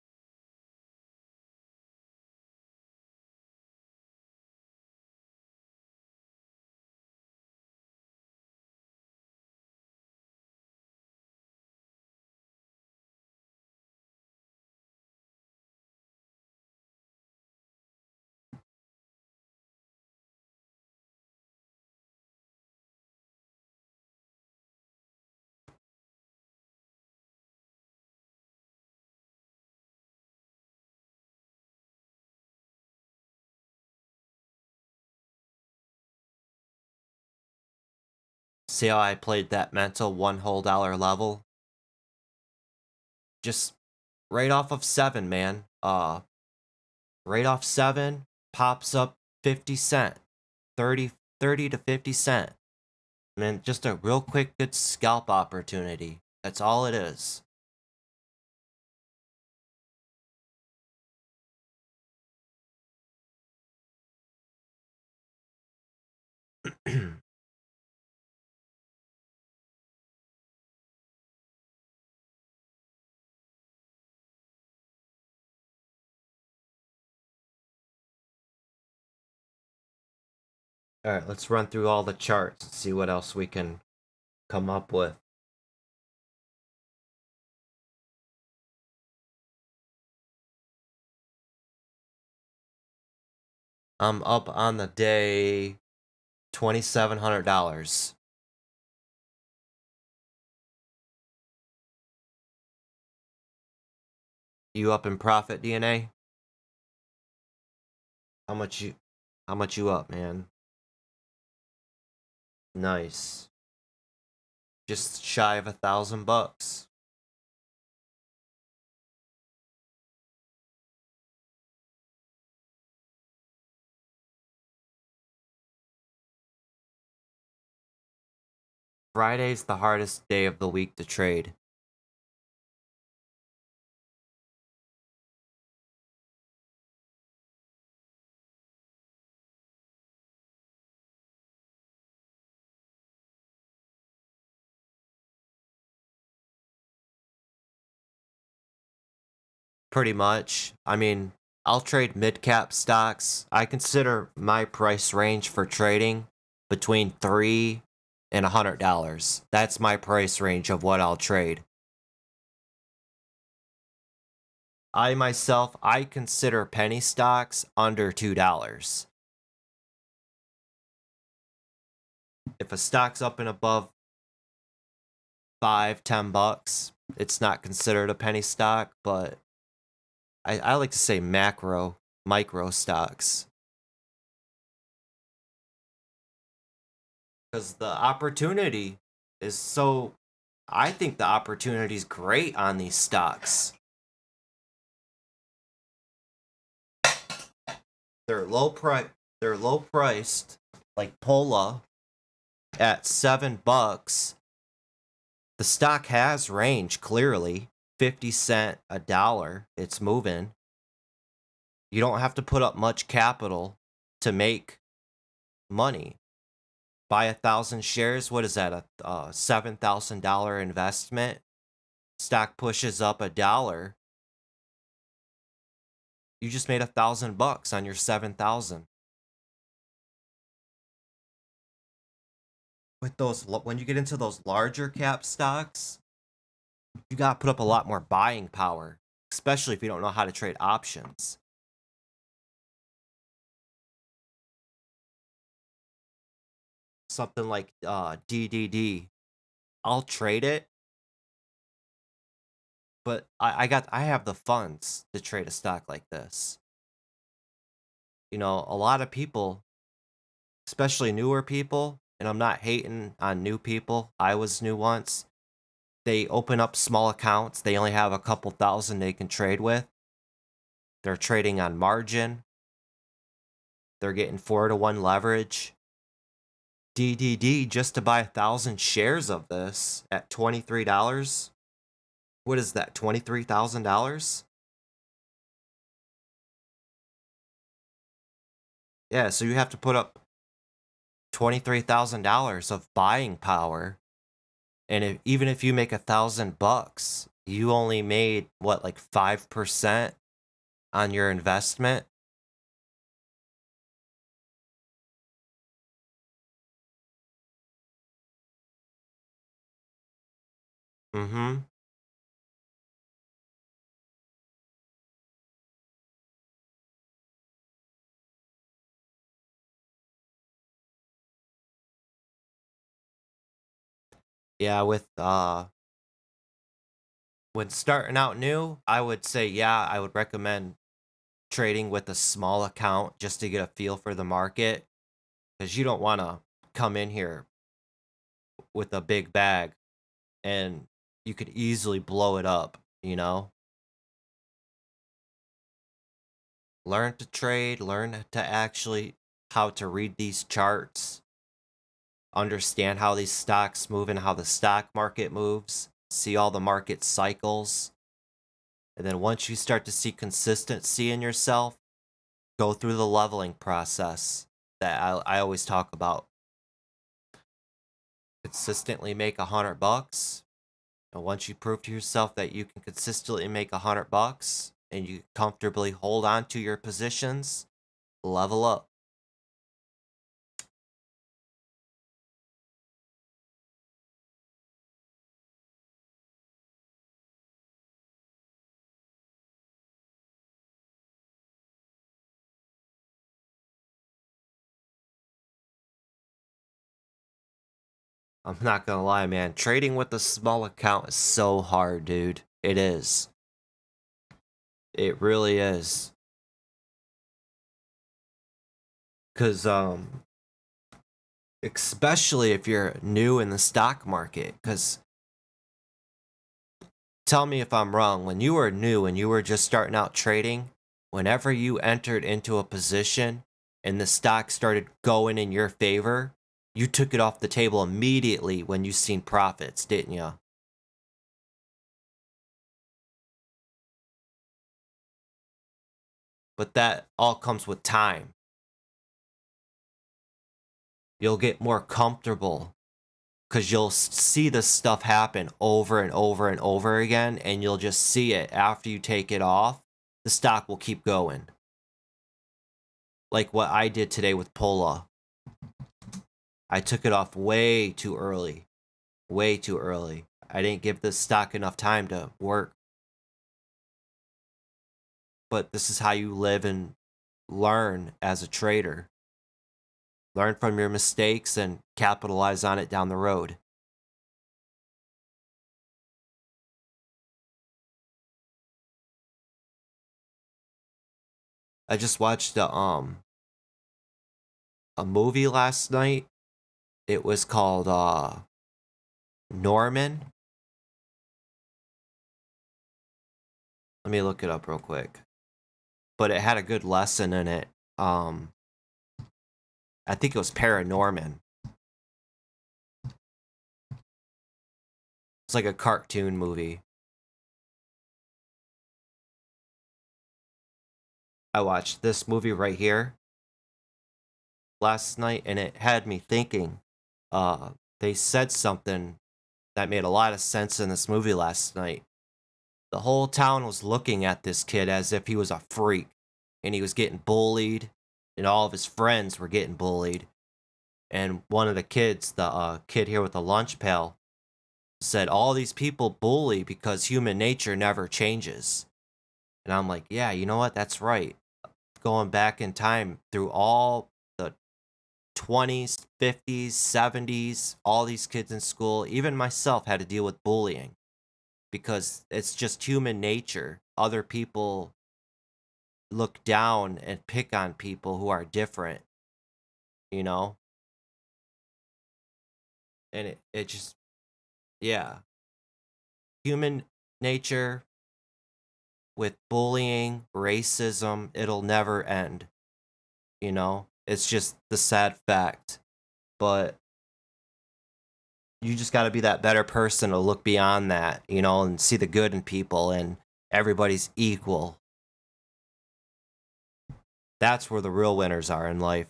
See how I played that mental one whole dollar level? Just right off of 7, man. Right off 7, pops up 50 cent. 30 to 50 cent. And then just a real quick good scalp opportunity. That's all it is. Alright, let's run through all the charts and see what else we can come up with. I'm up on the day $2,700. You up in profit, DNA? How much you up, man? Nice. Just shy of $1,000. Friday's the hardest day of the week to trade. Pretty much. I mean, I'll trade mid-cap stocks. I consider my price range for trading between $3 and $100. That's my price range of what I'll trade. I consider penny stocks under $2. If a stock's up and above $5-10, it's not considered a penny stock, but I like to say micro stocks. Because the opportunity is so, I think the opportunity is great on these stocks. They're low priced, like Pola at $7. The stock has range clearly. 50 cent, a dollar, it's moving. You don't have to put up much capital to make money. Buy 1,000 shares, what is that, a $7,000 investment? Stock pushes up a dollar. You just made $1,000 on your 7,000. With those, when you get into those larger cap stocks, you gotta put up a lot more buying power, especially if you don't know how to trade options. Something like DDD, I'll trade it, but I have the funds to trade a stock like this. You know, a lot of people, especially newer people, and I'm not hating on new people. I was new once. They open up small accounts. They only have a couple thousand they can trade with. They're trading on margin. They're getting 4-to-1 leverage. DDD, just to buy 1,000 shares of this at $23. What is that, $23,000? Yeah, so you have to put up $23,000 of buying power. And even if you make $1,000, you only made what, like 5% on your investment? Mm-hmm. Yeah, with when starting out new, I would say, yeah, I would recommend trading with a small account just to get a feel for the market, because you don't want to come in here with a big bag and you could easily blow it up, you know? Learn to trade, learn to actually how to read these charts, understand how these stocks move and how the stock market moves, see all the market cycles. And then once you start to see consistency in yourself, go through the leveling process that I always talk about. Consistently make $100. And once you prove to yourself that you can consistently make $100 and you comfortably hold on to your positions, level up. I'm not gonna lie, man. Trading with a small account is so hard, dude. It is. It really is. Cause especially if you're new in the stock market. Cause tell me if I'm wrong. When you were new and you were just starting out trading, whenever you entered into a position and the stock started going in your favor, you took it off the table immediately when you seen profits, didn't you? But that all comes with time. You'll get more comfortable because you'll see this stuff happen over and over and over again, and you'll just see it after you take it off. The stock will keep going. Like what I did today with Pola. I took it off way too early. Way too early. I didn't give this stock enough time to work. But this is how you live and learn as a trader. Learn from your mistakes and capitalize on it down the road. I just watched a movie last night. It was called Norman. Let me look it up real quick. But it had a good lesson in it. I think it was Paranorman. It's like a cartoon movie. I watched this movie right here last night, and it had me thinking. They said something that made a lot of sense in this movie last night. The whole town was looking at this kid as if he was a freak, and he was getting bullied, and all of his friends were getting bullied. And one of the kids, the kid here with the lunch pail, said all these people bully because human nature never changes. And I'm like, yeah, you know what? That's right. Going back in time through all the 20s, 50s, 70s, all these kids in school, even myself had to deal with bullying because it's just human nature. Other people look down and pick on people who are different, you know? And it just, yeah. Human nature with bullying, racism, it'll never end, you know? It's just the sad fact. But you just got to be that better person to look beyond that, you know, and see the good in people and everybody's equal. That's where the real winners are in life.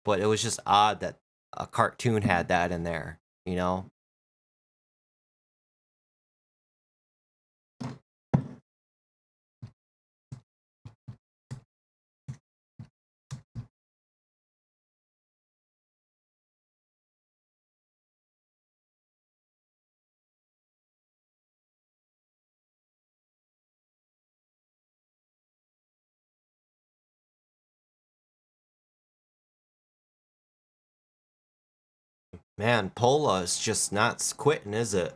but it was just odd that a cartoon had that in there, you know? Man, Pola is just not quitting, is it?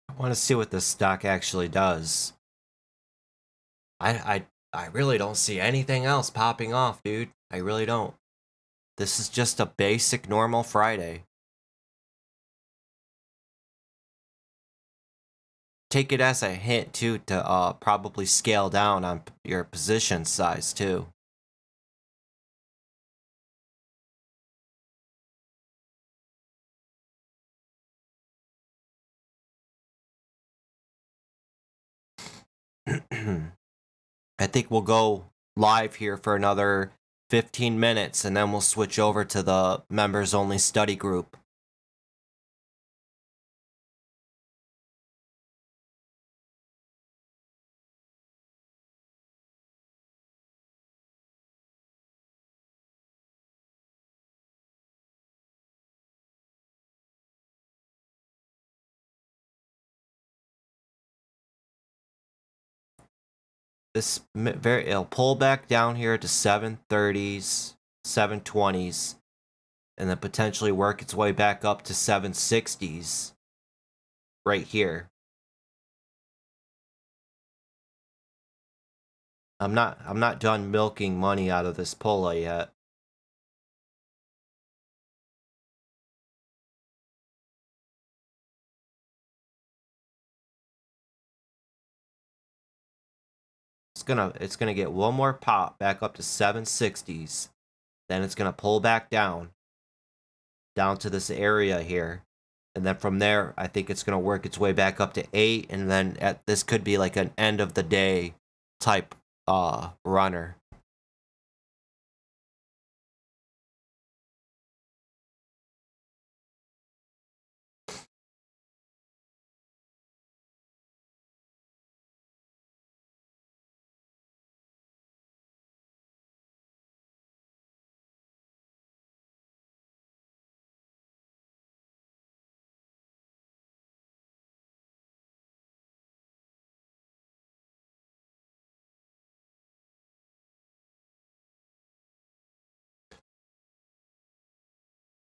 I want to see what this stock actually does. I really don't see anything else popping off, dude. I really don't. This is just a basic normal Friday. Take it as a hint too to probably scale down on your position size too. I think we'll go live here for another 15 minutes and then we'll switch over to the members only study group. It'll pull back down here to 730s, 720s, and then potentially work its way back up to 760s right here. I'm not done milking money out of this Pola yet. It's gonna get one more pop back up to 760s. Then it's gonna pull back down to this area here. And then from there, I think it's gonna work its way back up to 8, and then this could be like an end of the day type runner.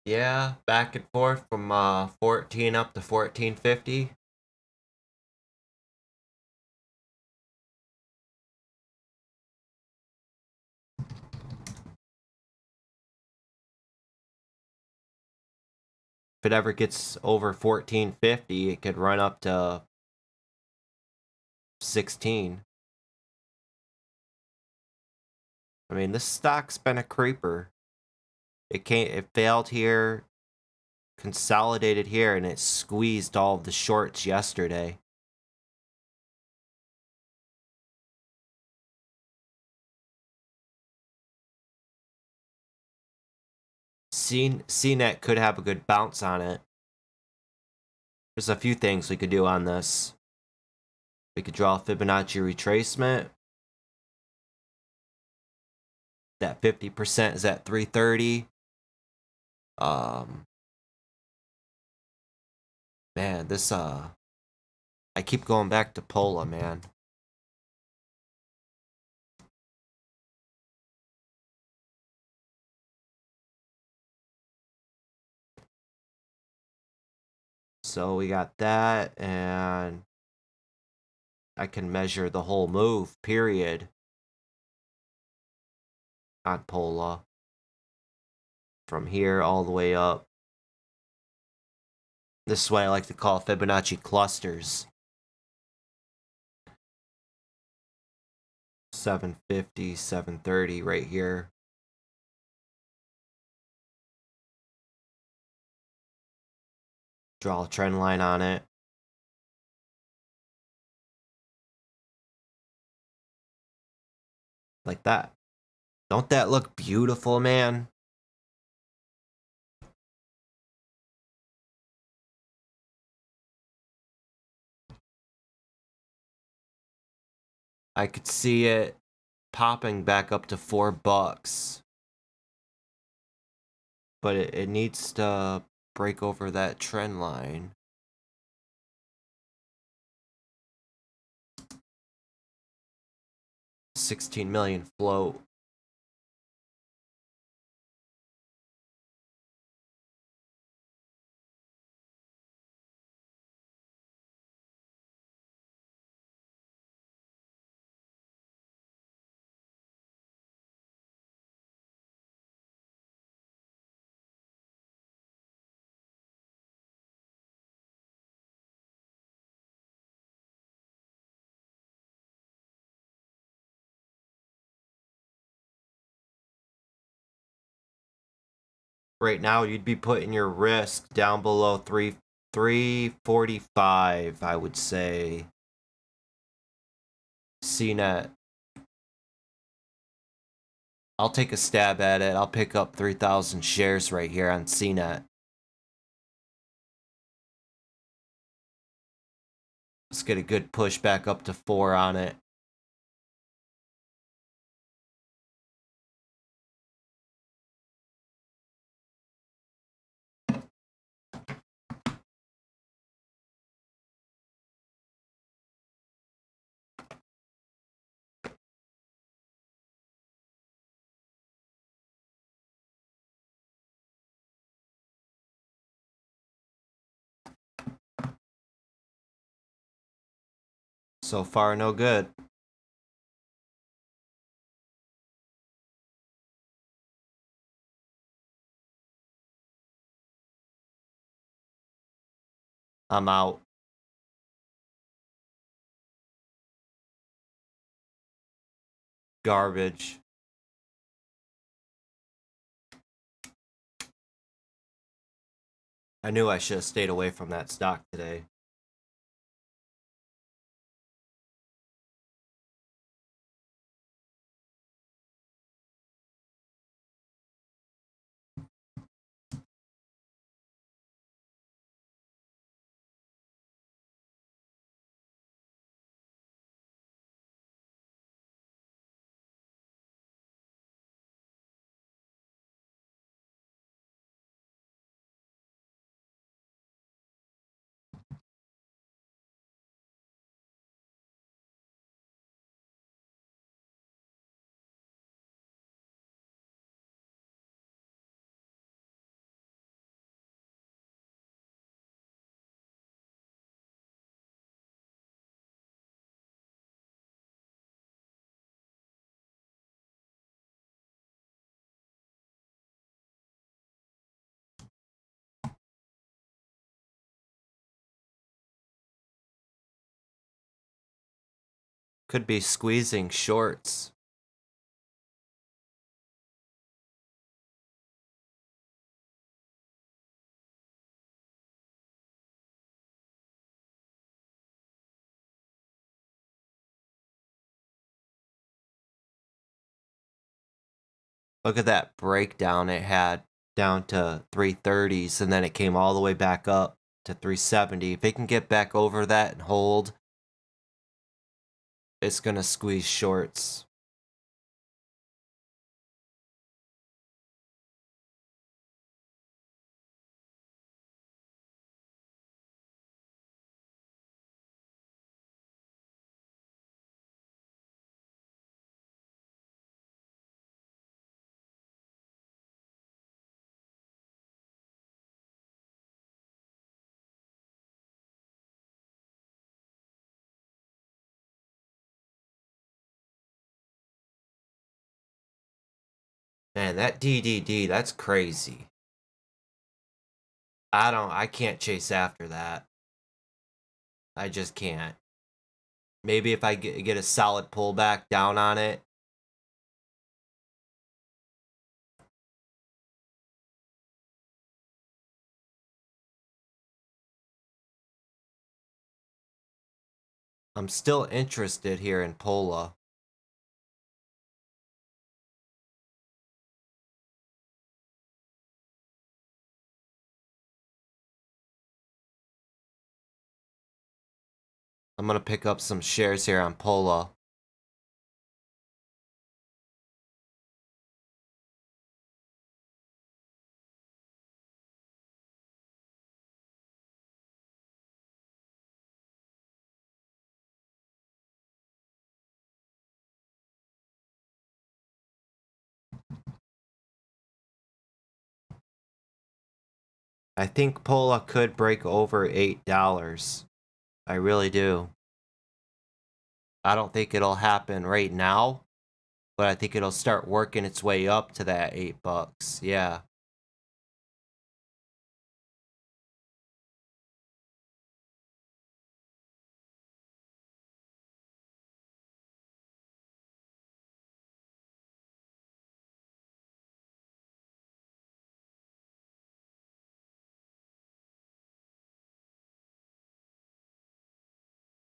Yeah, back and forth from 14 up to 1450. If it ever gets over 1450, it could run up to 16. I mean, this stock's been a creeper. It failed here, consolidated here, and it squeezed all of the shorts yesterday. CNET could have a good bounce on it. There's a few things we could do on this. We could draw a Fibonacci retracement. That 50% is at 330. Man, this I keep going back to Pola, man. So we got that, and I can measure the whole move, period, on Pola. from here all the way up. This is what I like to call Fibonacci clusters. 750, 730 right here. Draw a trend line on it. Like that. Don't that look beautiful, man? I could see it popping back up to $4. But it needs to break over that trend line. $16 million float. Right now, you'd be putting your risk down below 345, I would say. CNET. I'll take a stab at it. I'll pick up 3,000 shares right here on CNET. Let's get a good push back up to 4 on it. So far, no good. I'm out. Garbage. I knew I should have stayed away from that stock today. Could be squeezing shorts. Look at that breakdown it had down to 330s, and then it came all the way back up to 370. If it can get back over that and hold, it's going to squeeze shorts. Man, that DDD, that's crazy. I can't chase after that. I just can't. Maybe if I get a solid pullback down on it. I'm still interested here in Pola. I'm gonna pick up some shares here on Pola. I think Pola could break over $8. I really do. I don't think it'll happen right now, but I think it'll start working its way up to that $8. Yeah.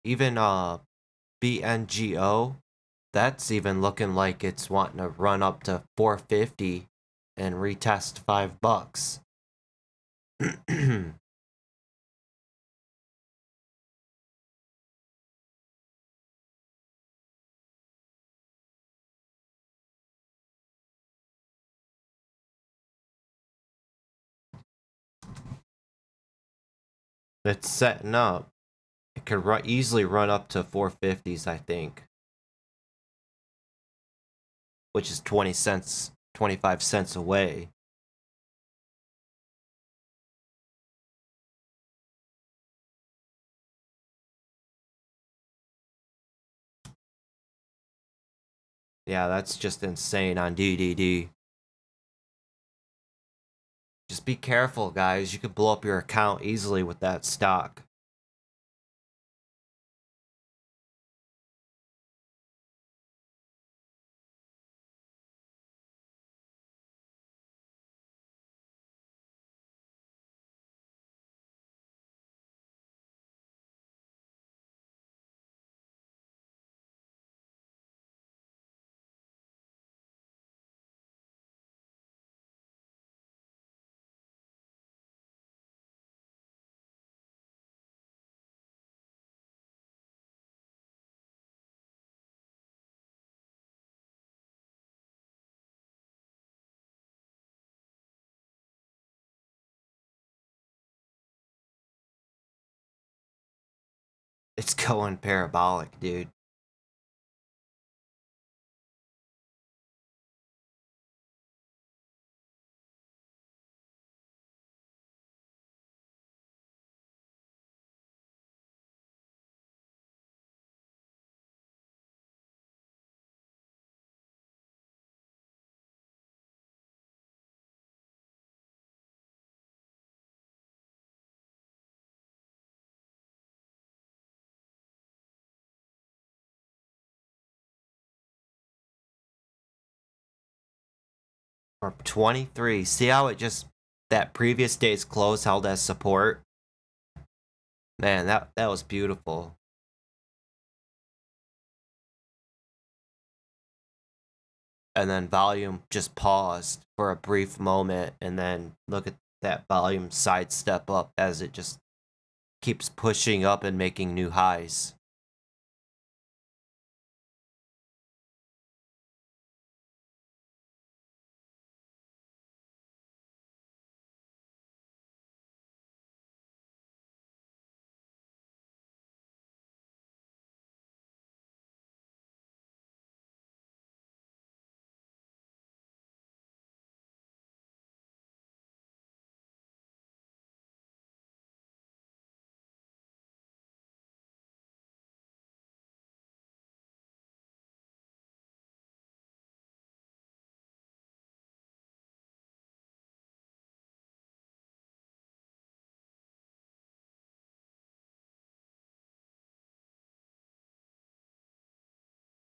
Even BNGO, that's even looking like it's wanting to run up to 450 and retest $5. It's setting up. It could easily run up to 450s, I think. Which is 20 cents, 25 cents away. Yeah, that's just insane on DDD. Just be careful, guys. You could blow up your account easily with that stock. It's going parabolic, dude. Or 23. See how it just that previous day's close held as support? Man, that was beautiful. And then volume just paused for a brief moment, and then look at that volume sidestep up as it just keeps pushing up and making new highs.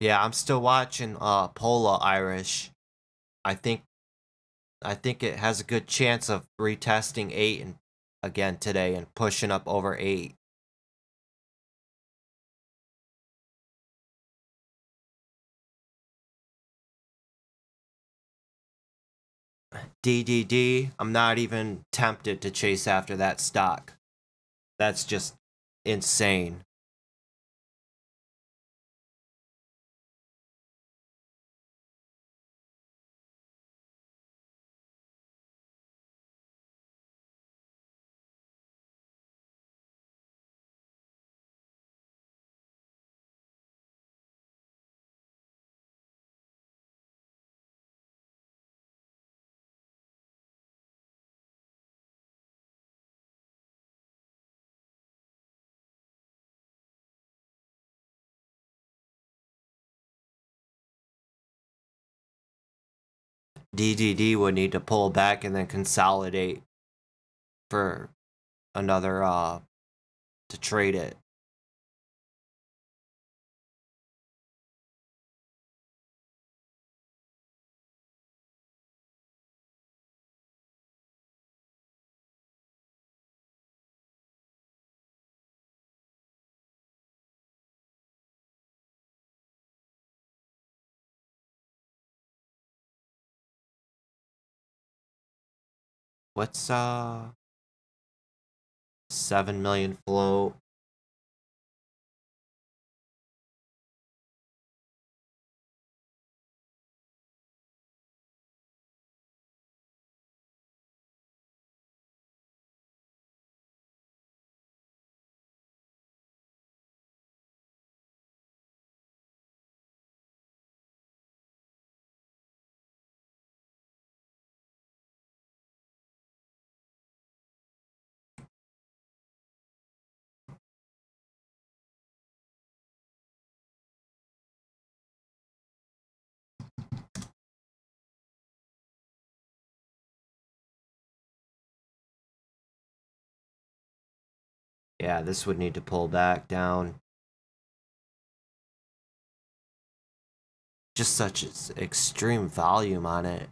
Yeah, I'm still watching Pola Irish. I think I think it has a good chance of retesting 8 and again today and pushing up over 8. DDD, I'm not even tempted to chase after that stock. That's just insane. DDD would need to pull back and then consolidate for another to trade it. What's 7 million float? Yeah, this would need to pull back down. Just such extreme volume on it.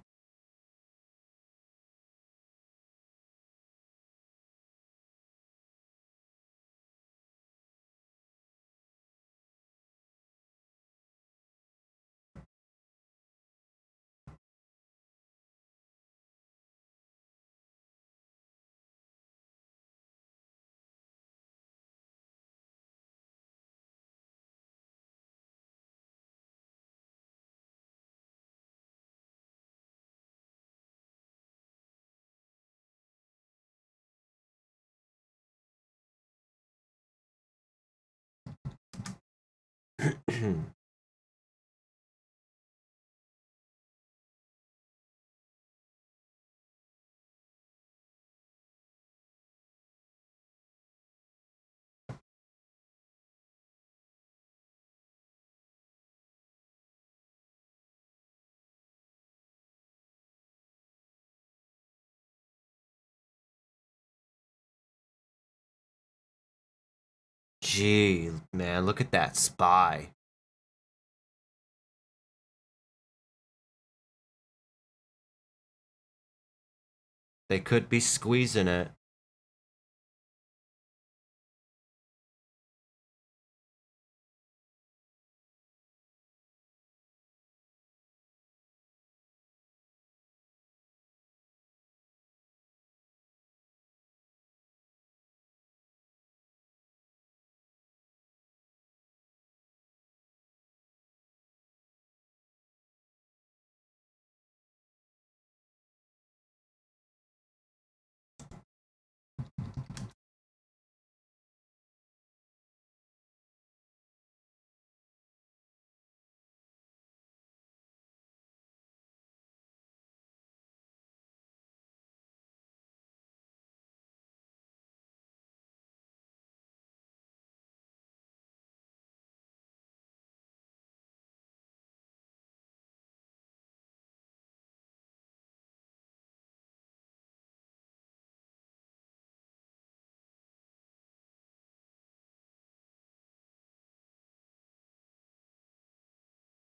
Gee, man, look at that SPY. They could be squeezing it.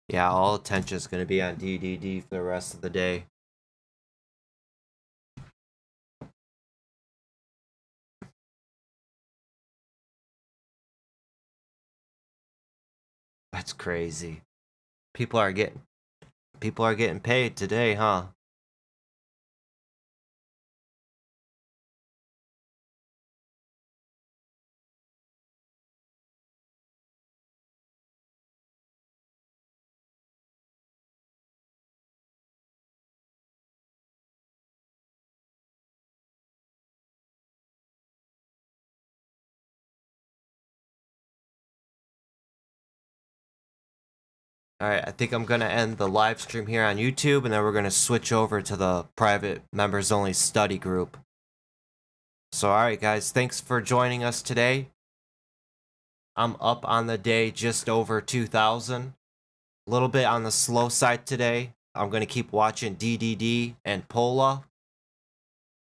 Yeah, all attention is going to be on DDD for the rest of the day. That's crazy. People are getting paid today, huh? Alright, I think I'm going to end the live stream here on YouTube, and then we're going to switch over to the private members-only study group. So, alright guys, thanks for joining us today. I'm up on the day just over 2,000. A little bit on the slow side today. I'm going to keep watching DDD and Pola.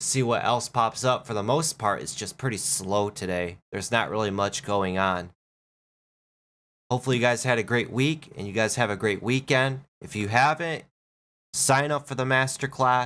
See what else pops up. For the most part, it's just pretty slow today. There's not really much going on. Hopefully you guys had a great week and you guys have a great weekend. If you haven't, sign up for the masterclass.